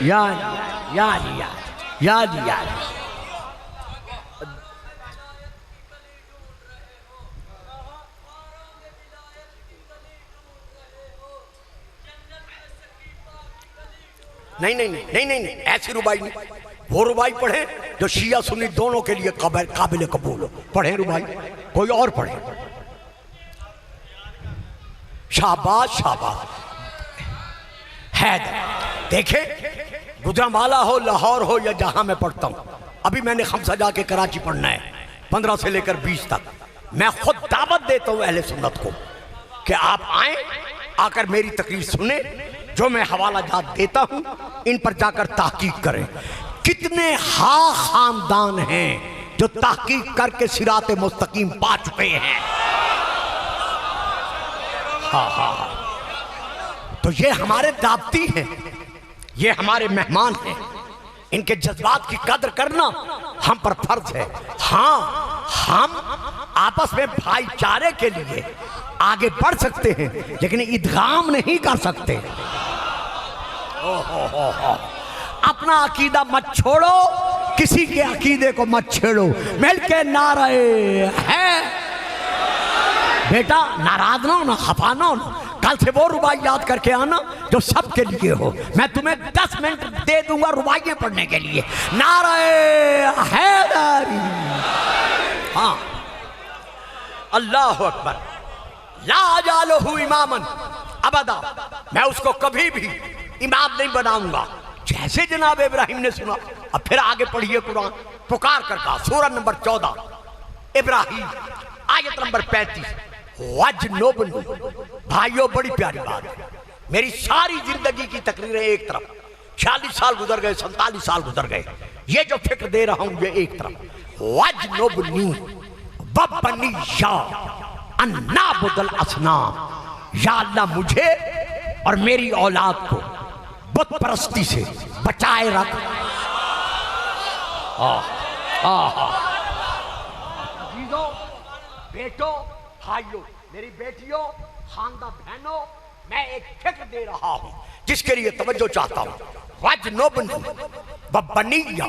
याद याद याद याद याद नहीं नहीं नहीं नहीं नहीं, नहीं। ऐसी रुबाई नहीं, वो रुबाई पढ़े जो शिया सुन्नी दोनों के लिए काबिल कबूल हो। पढ़े रुबाई, कोई और पढ़े। शाबाश शाबाश है। देखे गुजरांवाला हो, लाहौर हो या जहां मैं पढ़ता हूं, अभी मैंने खमसा जाके कराची पढ़ना है 15 से लेकर 20 तक। मैं खुद दावत देता हूं अहले सुन्नत को कि आप आए, आकर मेरी तकरीर सुने, जो मैं हवाला जात देता हूं इन पर जाकर तहकीक करें। कितने खानदान हैं जो तहकीक करके सिरात मुस्तकीम पा चुके हैं। हाँ, तो ये हमारे दावती हैं, ये हमारे मेहमान हैं, इनके जज्बात की कदर करना हम पर फर्ज है। हाँ, हम आपस में भाईचारे के लिए आगे बढ़ सकते हैं, लेकिन इदगाम नहीं कर सकते। अपना अकीदा मत छोड़ो, किसी के अकीदे को मत छेड़ो। मिलके नारे है बेटा, नाराज ना हो ना, खफा ना हो ना। कल से वो रुबाई याद करके आना जो सबके लिए हो। मैं तुम्हें 10 मिनट दे दूंगा रुबाइयां पढ़ने के लिए। नारे हैदरी। हाँ, अल्लाह अकबर। ला जालहु इमामन अबदा, मैं उसको कभी भी इमाम नहीं बनाऊंगा। जैसे जनाब इब्राहिम ने सुना, अब फिर आगे पढ़िए कुरान। पुकार कर कहा, सूरह नंबर 14 इब्राहिम आयत नंबर 35। वजनुबनी, भाइयों बड़ी प्यारी बात है। मेरी सारी जिंदगी की तकरीरें एक तरफ, 46 साल गुजर गए, 47 साल गुजर गए, ये जो फिक्र दे रहा हूं ये एक तरफ। वजनुबनी वबनिया अन्ना बुदल असनाम, या अल्लाह मुझे और मेरी औलाद को बुत परस्ती से बचाए रख। चीजों, बेटों, भाइयों, मेरी बेटियों, खानदा बहनों, मैं एक फिक्र दे रहा हूं जिसके लिए तवज्जो चाहता हूं। वजनुबनी वबनिया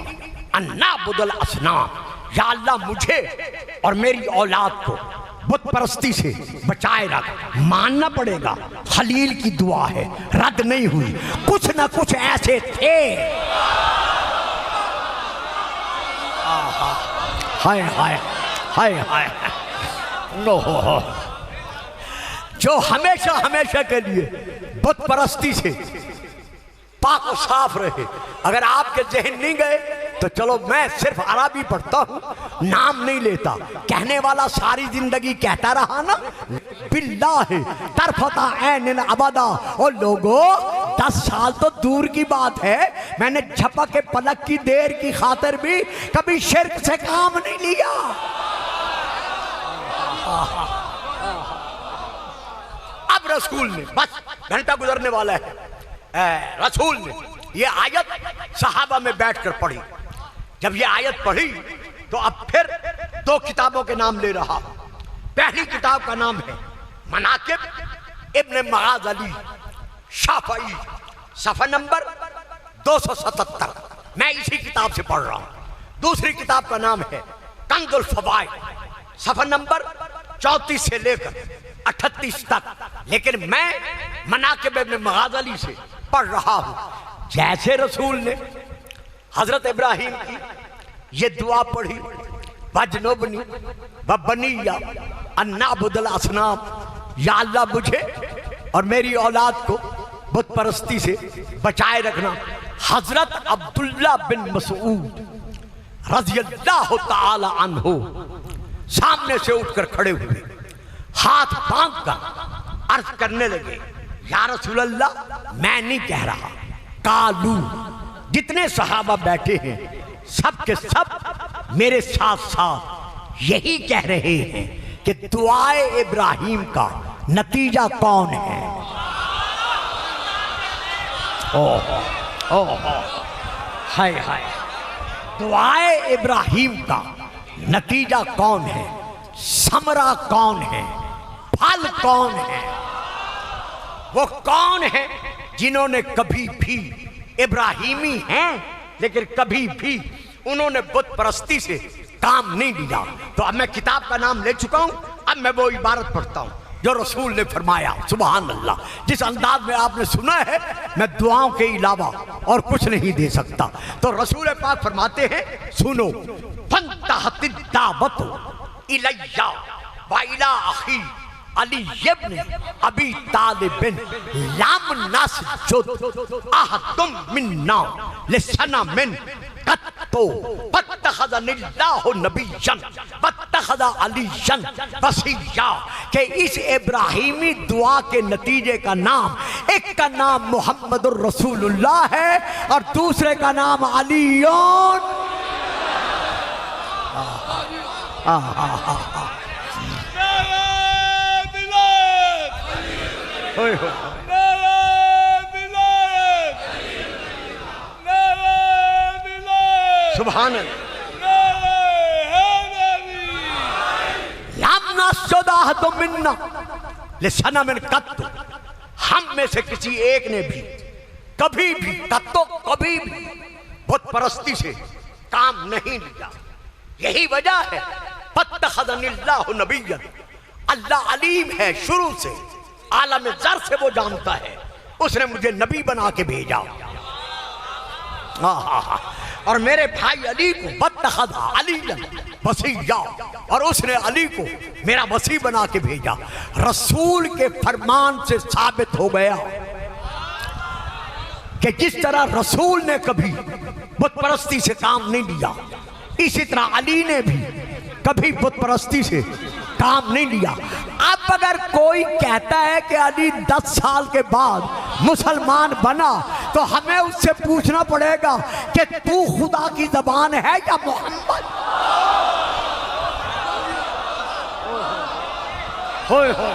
अन्ना बुदल असनाम, या अल्लाह मुझे और मेरी औलाद को बुत परस्ती से बचाए रख। मानना पड़ेगा, खलील की दुआ है, रद्द नहीं हुई। कुछ ना कुछ ऐसे थे, हाय हाय हाय हाय, जो हमेशा हमेशा के लिए बुत परस्ती से पाक और साफ रहे। अगर आपके जहन नहीं गए तो चलो, मैं सिर्फ अरबी पढ़ता हूं, नाम नहीं लेता। कहने वाला सारी जिंदगी कहता रहा ना, बिल्लाहि तरफता ऐन अबदा। और लोगों, 10 साल तो दूर की बात है, मैंने झपक के पलक की देर की खातिर भी कभी शिर्क से काम नहीं लिया। अब रसूल ने, बस घंटा गुजरने वाला है, रसूल ने ये आयत सहाबा में बैठकर पढ़ी। जब ये आयत पढ़ी तो अब फिर 2 किताबों के नाम ले रहा। पहली किताब का नाम है मनाकिब इब्न मगाज अली शाफई, सफ़ा नंबर 277, मैं इसी किताब से पढ़ रहा हूं। दूसरी किताब का नाम है कंजुल फवाइद, सफ़ा नंबर 34 से लेकर 38 तक, लेकिन मैं मनाकिब इब्न मगाज अली से पढ़ रहा हूं। जैसे रसूल ने हजरत इब्राहिम की ये दुआ पढ़ी, वजनुबनी वबनिया अन्ना बुदल असनाम, या अल्लाह मुझे और मेरी औलाद को बुत परस्ती से बचाए रखना। हजरत अब्दुल्ला बिन मसूद रज़ियल्लाहु ताला अन्हु सामने से उठकर खड़े हुए, हाथ बांध कर अर्ज करने लगे, या रसूल अल्लाह, मैं नहीं कह रहा। कालू, जितने सहाबा बैठे हैं सब के सब मेरे साथ साथ यही कह रहे हैं कि दुआए इब्राहिम का नतीजा कौन है। ओह हाय हाय, दुआए इब्राहिम का नतीजा कौन है, समरा कौन है, फल कौन है। वो कौन है जिन्होंने कभी भी इब्राहिमी हैं लेकिन कभी भी उन्होंने बुत परस्ती से काम नहीं लिया। तो अब मैं किताब का नाम ले चुका हूं, अब मैं वो इबारत पढ़ता हूं जो रसूल ने फरमाया। सुभान अल्लाह, जिस अंदाज में आपने सुना है मैं दुआओं के अलावा और कुछ नहीं दे सकता। तो रसूल पाक फरमाते हैं, सुनो, फंतहति दावत इलैया व इला अखी अली इब्न अबी तालिब लम नसजुद अहदुम मिन्ना लिसना मिन कत कत्तो वत्तखज़निल्लाहु नबिय्यन वत्तखज़ अलिय्यन वसिय्या कि इस इब्राहिमी दुआ के नतीजे का नाम, एक का नाम मुहम्मदुर रसूलुल्लाह है और दूसरे का नाम अलीयुन। सुभान अल्लाह। हम में से किसी एक ने भी कभी भी कभी भी बुत परस्ती से काम नहीं लिया। यही वजह है वत्तखज़निल्लाहु नबिय्यन, अल्लाह अलीम है, शुरू से आलम ज़र से वो जानता है, उसने मुझे नबी बना के भेजा। और मेरे भाई अली को वत्तखज़ अलिय्यन वसिय्या, और उसने अली को मेरा वसी बना के भेजा। रसूल के फरमान से साबित हो गया कि जिस तरह रसूल ने कभी बुत परस्ती से काम नहीं लिया, इसी तरह अली ने भी कभी बुत परस्ती से काम नहीं लिया। अब अगर कोई कहता है कि अली 10 साल के बाद मुसलमान बना, तो हमें उससे पूछना पड़ेगा कि तू खुदा की जबान है या मोहम्मद? होय होय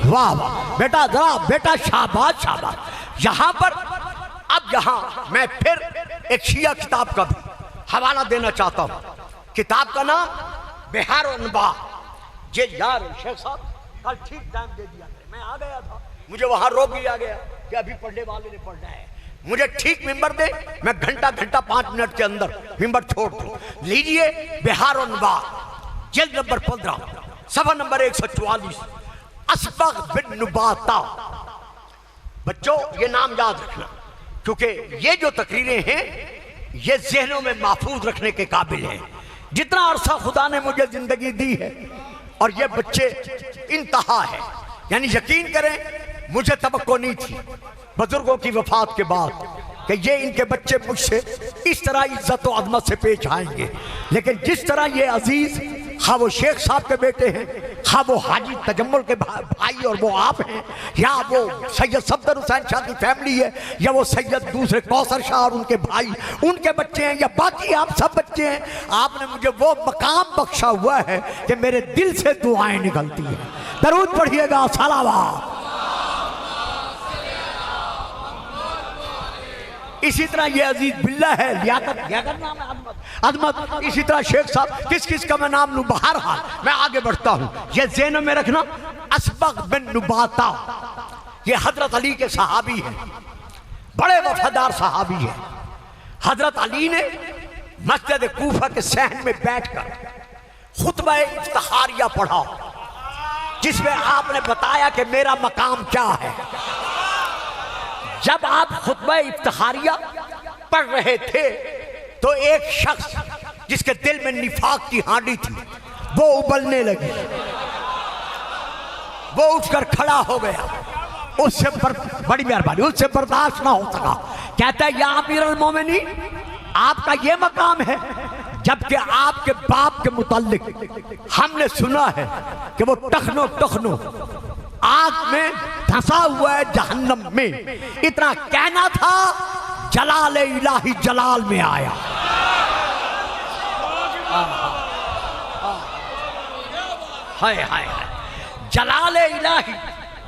वाह वाह बेटा, जरा बेटा शाबाश शाबाश। यहां पर अब यहां मैं फिर एक शिया किताब का भी हवाला देना चाहता हूं। किताब का नाम बिहार अनबा। ये यार शेख साहब कल ठीक टाइम दे दिया, मैं आ गया था, मुझे वहां रोक दिया गया कि अभी पढ़ने वाले ने पढ़ना है। मुझे ठीक मिंबर दे, मैं घंटा 5 मिनट के अंदर मिंबर छोड़ दूं। लीजिए बिहार अनबा, जल्द नंबर 15, सफा नंबर 144, असबग बिन नुबाता। बच्चों ये नाम याद रखना, क्योंकि ये जो तकरीरें हैं ये ज़हनों में महफूज रखने के काबिल हैं। जितना अरसा खुदा ने मुझे जिंदगी दी है और ये बच्चे इंतहा है, यानी यकीन करें मुझे तवक्को नहीं थी बुजुर्गों की वफात के बाद कि ये इनके बच्चे मुझसे इस तरह इज्जत और अजमत से पेश आएंगे। लेकिन जिस तरह ये अजीज, खा वो शेख साहब के बेटे हैं, खा वो हाजी तजम्मुल के भाई और वो आप हैं, या वो सैयद सफदर हुसैन शाह की फैमिली है, या वो सैयद दूसरे कौसर शाह और उनके भाई उनके बच्चे हैं, या बाकी आप सब बच्चे हैं। आपने मुझे वो मकाम बख्शा हुआ है कि मेरे दिल से दुआएं निकलती हैं। दरूद पढ़िएगा, सलावत। इसी तरह ये अजीज बिल्ला है, लियाकत नाम है, अजमत। इसी तरह शेख साहब किस किस का मैं नाम लूं, बहरहाल मैं आगे बढ़ता हूं। ये ज़हन में रखना, असबग बिन नुबाता ये हजरत अली के सहाबी हैं, बड़े वफादार सहाबी हैं। हजरत अली ने मस्जिद कूफा के सहन में बैठकर खुतबा इफ्तिखारिया पढ़ा, जिसमें आपने बताया कि मेरा मकाम क्या है। जब आप खुतबा इफ्तिखारिया पढ़ रहे थे तो एक शख्स जिसके दिल में निफाक की हांडी थी वो उबलने लगी, वो उठकर खड़ा हो गया। उससे बड़ी मेहरबानी, उससे बर्दाश्त ना हो सका। कहता है या अमीरुल मोमिनीन, आपका ये मकाम है, जबकि आपके बाप के मुताल्लिक हमने सुना है कि वो टखनो टखनो आग में धंसा हुआ है जहन्नम में। इतना कहना था, जलाल इलाही जलाल में आया। हाय हाय हाय, जलाल इलाही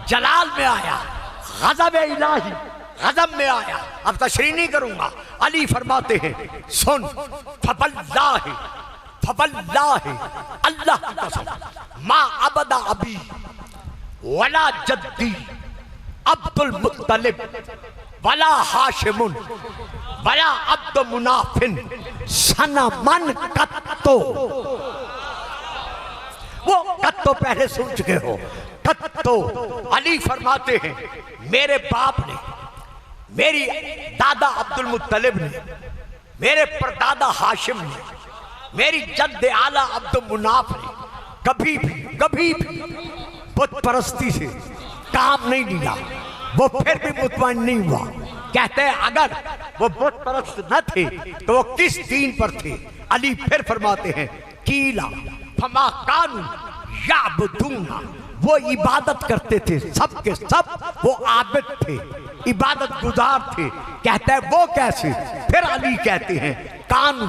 जलाल में आया, गज़ब इलाही गज़ब में आया। अब तशरीह नहीं करूंगा। अली फरमाते हैं, सुन, फवल्लाहि फवल्लाहि, अल्लाह की कसम, मा अबदा अबी वला जद्दी अब्दुल मुत्तलिब वला हाशिमुन वला अब्द मुनाफिन सनमन कत्तो। वो कत्तो पहले सुन चुके हो, कत्तो। अली फरमाते हैं, मेरे बाप ने, मेरी दादा अब्दुल मुत्तलिब ने, मेरे परदादा हाशिम ने, मेरी जद्द आला अब्द मुनाफ ने कभी भी बुत परस्ती से काम नहीं लिया, वो फिर भी मुतमईन नहीं हुआ। कहते हैं अगर वो बुत परस्त न थे तो वो किस दीन पर थे? अली फिर फरमाते हैं कीला फमा कानू याबुदूना, वो इबादत करते थे, सब के सब वो आबिद थे, इबादत गुजार थे। कहते हैं वो कैसे? फिर अली कहते हैं कानू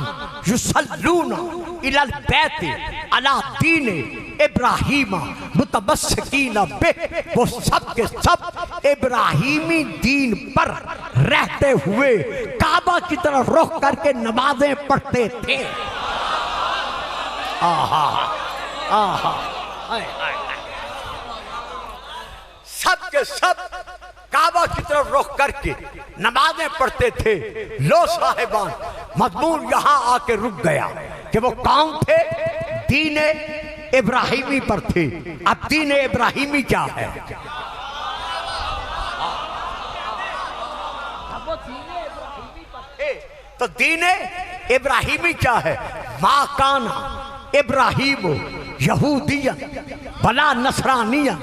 युसल्लूना इलल बैत अला दीन इब्राहीमा मुतमस्सिकीना बे, वो सब के सब इब्राहीमी दीन पर रहते हुए काबा की तरफ रुख करके नमाजें पढ़ते थे। आहा आहा, सब के सब काबा की तरफ रुख करके नमाजें पढ़ते थे। लो साहिबान, मजमून यहां आके रुक गया कि वो कौन थे? दीन इब्राहिमी पर थे। अब दीन इब्राहिमी क्या है? तो दीन इब्राहिमी क्या है? माँ काना इब्राहिम यहूदिया भला नसरानिया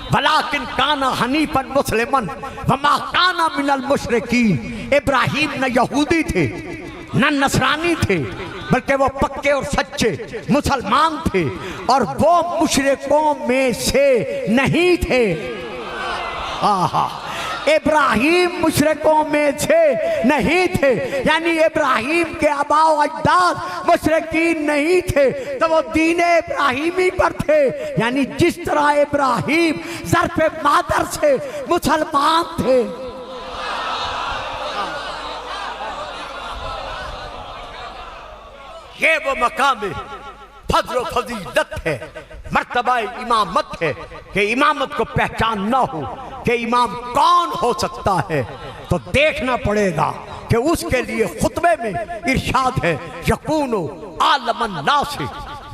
वलाकिन काना हनीफन मुस्लिमन वमा काना मिनल मुशरिकीन। इब्राहिम न यहूदी थे न नसरानी थे, बल्कि वो पक्के और सच्चे मुसलमान थे, और वो मुशरिकों में से नहीं थे। आहा, इब्राहिम मुशरिकों में से नहीं थे, यानी इब्राहिम के आबाओ अजदाद मुशरिकीन नहीं थे, तो वो दीन इब्राहिमी पर थे। यानी जिस तरह इब्राहिम ज़र्फ़े मादर से मुसलमान थे। ये वो मकाम फजल फजीलत है, मर्तबा इमामत है कि इमामत को पहचान ना हो कि इमाम कौन हो सकता है, तो देखना पड़ेगा कि उसके लिए खुतबे में इरशाद है यकूनो आलमन नासे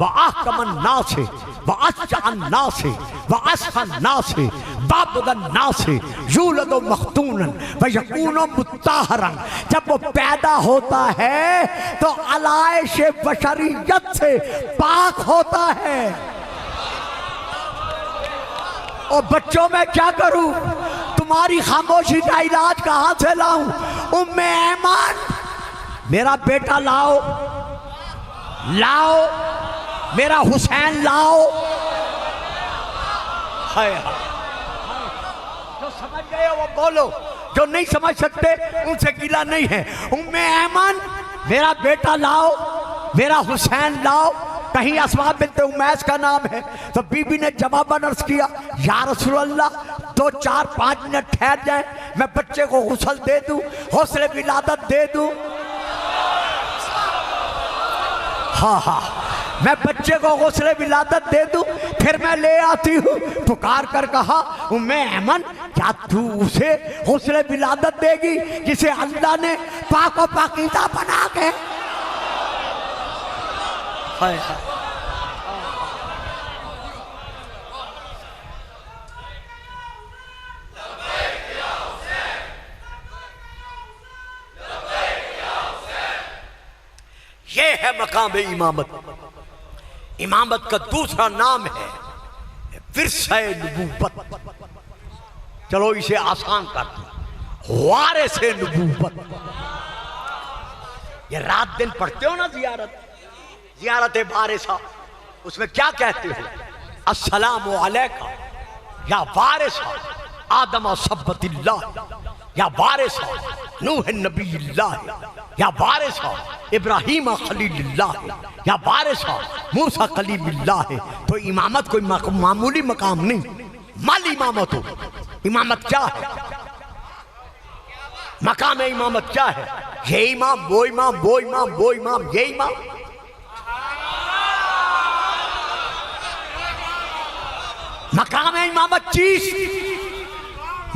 व आहकमन नासे व अश्जान नासे व असहन नासे बाबदन नासे यूलदो मख्तूनन व यकूनो मुत्ताहरन। जब वो पैदा होता है तो अलाइश बशरियत से पाक होता है। और बच्चों में क्या करूं? तुम्हारी खामोशी का इलाज कहां से लाऊं? उम्मे ऐमान, मेरा बेटा लाओ, लाओ, मेरा हुसैन लाओ। हाय हाय, जो समझ गए वो बोलो, जो नहीं समझ सकते उनसे गिला नहीं है। उम्मे ऐमान, मेरा बेटा लाओ, मेरा हुसैन लाओ। कहीं अस्मा बिन्ते उमैस का नाम है, तो बीबी ने जवाब अर्ज किया या रसूल अल्लाह 2-4-5 मिनट ठहर जाए, मैं बच्चे को गुस्ल दे दूं, हौसले विलादत दे दूं। हाँ हाँ, मैं बच्चे को गुस्ल विलादत दे दूं, फिर मैं ले आती हूँ। पुकार कर कहा उम्मे ऐमन, क्या तू उसे गुस्ल विलादत देगी जिसे अल्लाह ने पाक और पाकीज़ा बना के? हाय हाय, ये है मकाम इमामत। इमामत का दूसरा नाम है विरसाए नबूवत। चलो इसे आसान कर दो, वारिसे नबूवत। ये रात दिन पढ़ते हो ना जियारत, जियारत वारिसा, उसमें क्या कहते हो? अस्सलामु अलैका या वारिसा आदम सब्बतिल्लाह, या वारिसा नूह नबील्लाह, या वारिसा इब्राहीम खलीलुल्लाह, या वारिसा मूसा कलीमुल्लाह। तो इमामत कोई मामूली मकाम नहीं, माली इमामत हो। इमामत क्या है? मकाम इमामत क्या है? ये इमाम, वो इमाम, वो इमाम, वो इमाम, ये इमाम। मकाम इमामत चीज,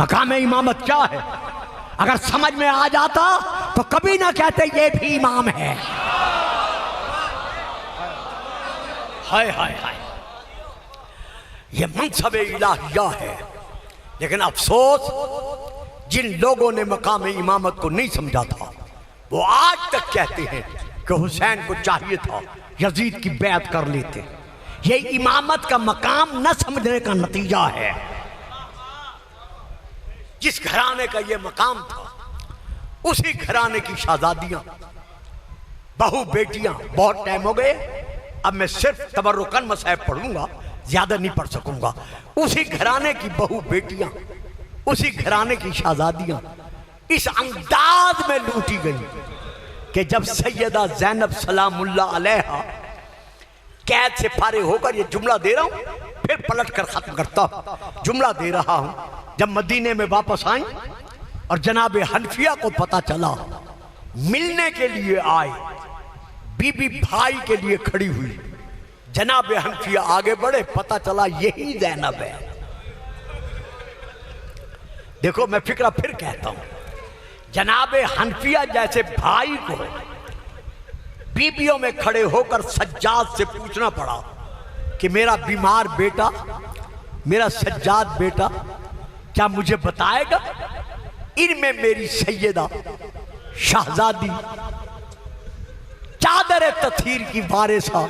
मकाम इमामत क्या है? अगर समझ में आ जाता तो कभी ना कहते ये भी इमाम है। हाय हाय हाय, ये मनसब इलाहिया है। लेकिन अफसोस जिन लोगों ने मकाम इमामत को नहीं समझा था, वो आज तक कहते हैं कि हुसैन को चाहिए था यजीद की बैत कर लेते। ये इमामत का मकाम न समझने का नतीजा है। जिस घराने का ये मकाम था, उसी घराने की शहजादियां, बहू बेटियां, बहुत टाइम हो गए, अब मैं सिर्फ तबर्रुकन मसाइब पढ़ूंगा, ज्यादा नहीं पढ़ सकूंगा। उसी घराने की बहू बेटियां, उसी घराने की शहजादियां इस अंदाज में लूटी गई कि जब सैयदा ज़ैनब सलामुल्लाह अलैहा कैद से फारिग होकर, ये जुमला दे रहा हूं फिर पलट कर खत्म करता हूं, जुमला दे रहा हूं, जब मदीने में वापस आई और जनाब हनफिया को पता चला, मिलने के लिए आए, बीबी भाई के लिए खड़ी हुई, जनाब हनफिया आगे बढ़े, पता चला यही ज़ैनब है। देखो मैं फिक्रा फिर कहता हूं, जनाब हनफिया जैसे भाई को बीबियों में खड़े होकर सज्जाद से पूछना पड़ा कि मेरा बीमार बेटा, मेरा सज्जाद बेटा क्या मुझे बताएगा? इनमें मेरी सैयदा शहजादी चादर तथीर की वारिसा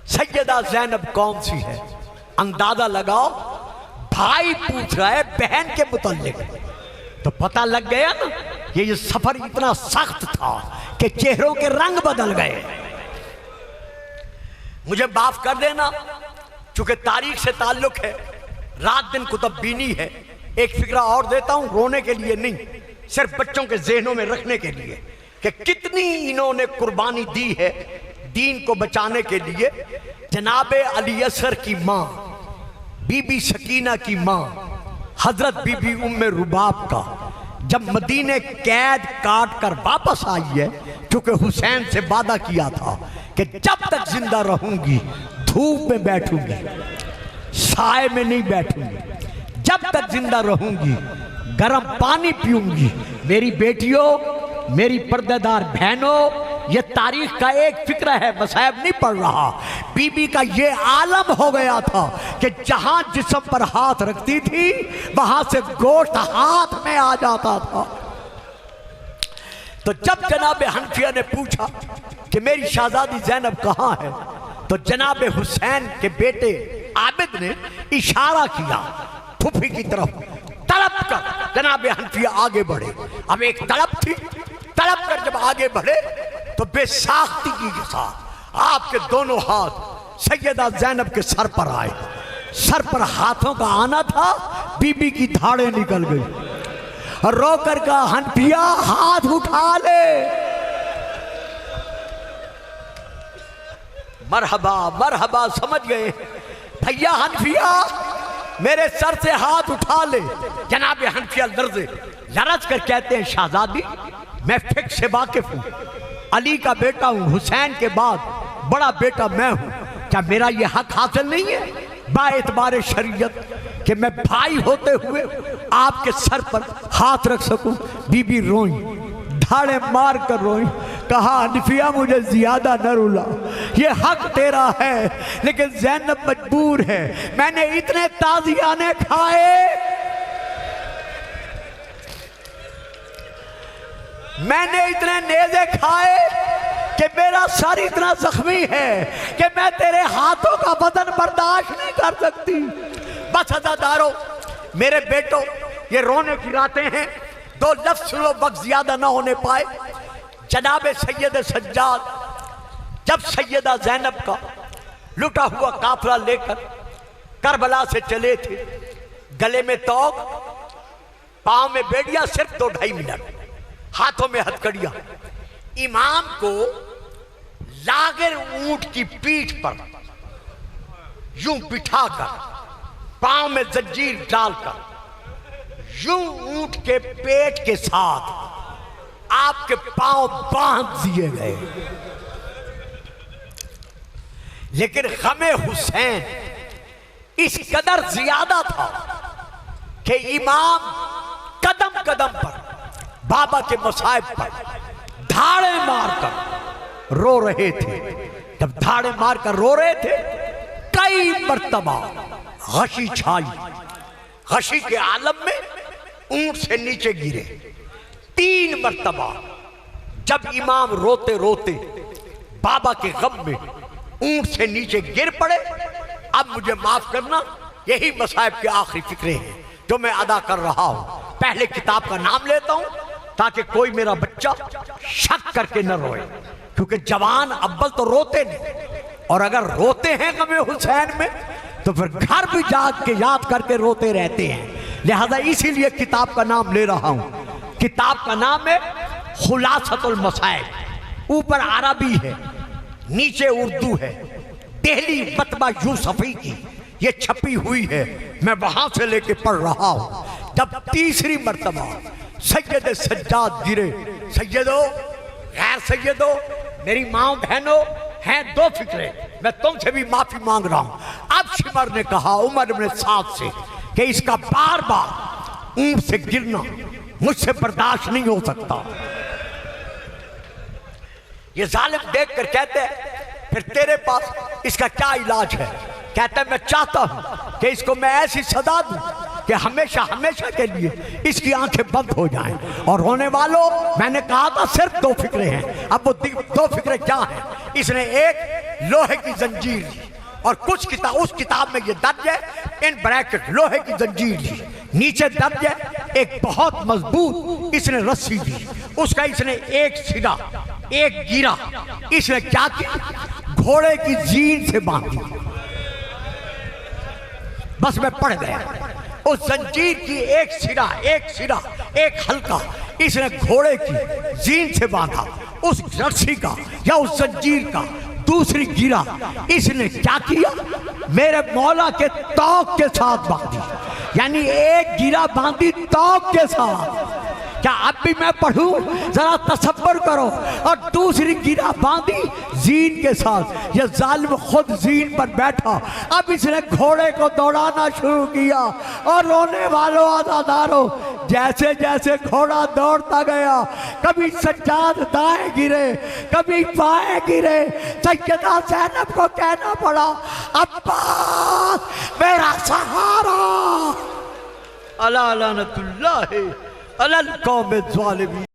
सैयदा ज़ैनब कौन सी है? अंदाजा लगाओ, भाई पूछ रहा है बहन के मुताल्लिक, तो पता लग गया ना ये सफर इतना सख्त था कि चेहरों के रंग बदल गए। मुझे माफ कर देना, चूंकि तारीख से ताल्लुक है, रात दिन कुतुबीनी है। एक फिक्रा और देता हूं, रोने के लिए नहीं, सिर्फ बच्चों के जहनों में रखने के लिए कि कितनी इन्होंने कुर्बानी दी है दीन को बचाने के लिए। जनाबे अली असगर की मां, बीबी सकीना की मां, हजरत बीबी उम्मे रुबाब का जब मदीने कैद काट कर वापस आई है, चूंकि हुसैन से वादा किया था कि जब तक जिंदा रहूंगी धूप में बैठूंगी, साए में नहीं बैठूंगी, जब तक जिंदा रहूंगी गर्म पानी पीऊंगी। मेरी बेटियों, मेरी पर्देदार बहनों, ये तारीख का एक फिक्र है, मसाइब नहीं पढ़ रहा। बीबी का ये आलम हो गया था कि जहां जिस्म पर हाथ रखती थी वहां से गोश्त हाथ में आ जाता था। तो जब जनाब हनफिया ने पूछा कि मेरी शहजादी ज़ैनब कहां है, तो जनाब हुसैन के बेटे आबिद ने इशारा किया फूफी की तरफ, तड़प कर जनाब हनफिया आगे बढ़े। अब एक तड़प थी, तड़प कर जब आगे बढ़े तो बेसाख्ती के साथ आपके दोनों हाथ सैयदा ज़ैनब के सर पर आए। सर पर हाथों का आना था, बीबी की धाड़ें निकल गई और रोकर का हनफिया हाथ उठा ले। मरहबा मरहबा, समझ गए भैया हनफिया, मेरे सर से हाथ उठा ले। जनाब हनफिया लरज कर कहते हैं शहजादी, मैं फिक्र से वाकिफ हूं, अली का बेटा हूं, हुसैन के बाद बड़ा बेटा मैं हूं, क्या मेरा यह हक हासिल नहीं है बाएतबार शरीयत कि मैं भाई होते हुए आपके सर पर हाथ रख सकूं? बीबी रोई, धाड़े मार कर रोई, कहा हनफिया मुझे ज्यादा न रुला, ये हक तेरा है, लेकिन ज़ैनब मजबूर है। मैंने इतने ताजियाने खाए, मैंने इतने नेज़े खाए कि मेरा सर इतना जख्मी है कि मैं तेरे हाथों का बदन बर्दाश्त नहीं कर सकती। बस अज़ादारो, मेरे बेटों, ये रोने की रातें हैं, दो लफ्ज़ सुनो, वक्त ज्यादा ना होने पाए। जनाब सैयद सज्जाद जब सैयदा ज़ैनब का लुटा हुआ काफिला लेकर करबला से चले थे, गले में तौक, पांव में बेड़िया, सिर्फ 2-2.5 मिनट, हाथों में हथकड़ियां, इमाम को लागर ऊंट की पीठ पर यूं बिठाकर, पांव में जंजीर डालकर, यूं ऊंट के पेट के साथ आपके पांव बांध दिए गए। लेकिन गमे हुसैन इस कदर ज्यादा था कि इमाम कदम कदम पर बाबा के मसाइब पर धाड़े मारकर रो रहे थे। जब धाड़े मारकर रो रहे थे, कई मर्तबा गशी छाई, गशी के आलम में ऊंट से नीचे गिरे। 3 मर्तबा जब इमाम रोते रोते बाबा के गम में ऊंट से नीचे गिर पड़े। अब मुझे माफ करना, यही मसाइब के आखिरी फिक्रे हैं। जो मैं अदा कर रहा हूं। पहले किताब का नाम लेता हूं ताकि कोई मेरा बच्चा शक करके न रोए, क्योंकि जवान अव्वल तो रोते नहीं, और अगर रोते हैं गमे हुसैन में तो फिर घर भी जाग के याद करके रोते रहते हैं। लिहाजा इसीलिए किताब का नाम ले रहा हूं। किताब का नाम है खुलासतुल मसाइल। ऊपर अरबी है, नीचे उर्दू है। दिल्ली बतबा यूसुफी की ये छपी हुई है, मैं वहां से लेके पढ़ रहा हूं। जब तीसरी मर्तबा सैयद सज्जाद गिरे, सैयदो गैर सैयदो, मेरी माँ बहनों हैं दो फिक्रे, मैं तुमसे भी माफी मांग रहा हूं। अब शिमर ने कहा उमर इब्न साद से कि इसका बार बार ऊंट से गिरना मुझसे बर्दाश्त नहीं हो सकता। ये जालिम देख कर कहते हैं फिर तेरे पास इसका क्या इलाज है? कहता है मैं चाहता हूं कि इसको मैं ऐसी सजा दूं कि हमेशा हमेशा के लिए इसकी आंखें बंद हो जाएं। और होने वालों, मैंने कहा था सिर्फ दो फिक्रे हैं, अब वो दो फिक्रे क्या हैं? इसने एक लोहे की जंजीर ली, और कुछ किताब उस किताब में ये दर्ज है इन ब्रैकेट लोहे की जंजीर ली, नीचे दर्ज है एक बहुत मजबूत इसने रस्सी ली, उसका इसने एक सिरा एक गिरा इसने क्या किया? घोड़े की जीन से बांधी। बस मैं पढ़ गया। उस जंजीर की एक सिरा एक हल्का इसने घोड़े की जीन से बांधा। उस रस्सी का या उस जंजीर का दूसरी गिरा इसने क्या किया? मेरे मौला के तौक के साथ बांधी। यानी एक गिरा बांधी तौक के साथ। क्या अब भी मैं पढ़ूं? जरा तसव्वुर करो। और दूसरी गिरा बांधी जीन के साथ। ये जालिम खुद जीन पर बैठा, अब इसने घोड़े को दौड़ाना शुरू किया। और रोने वालों आज़ादारों, जैसे जैसे घोड़ा दौड़ता गया, कभी सज्जाद दाएं गिरे, कभी बाएं गिरे। सैयदा ज़ैनब को कहना पड़ा, अब्बास मेरा सहारा। अला लानतुल्लाह अलल कौम ज़ालिमीन।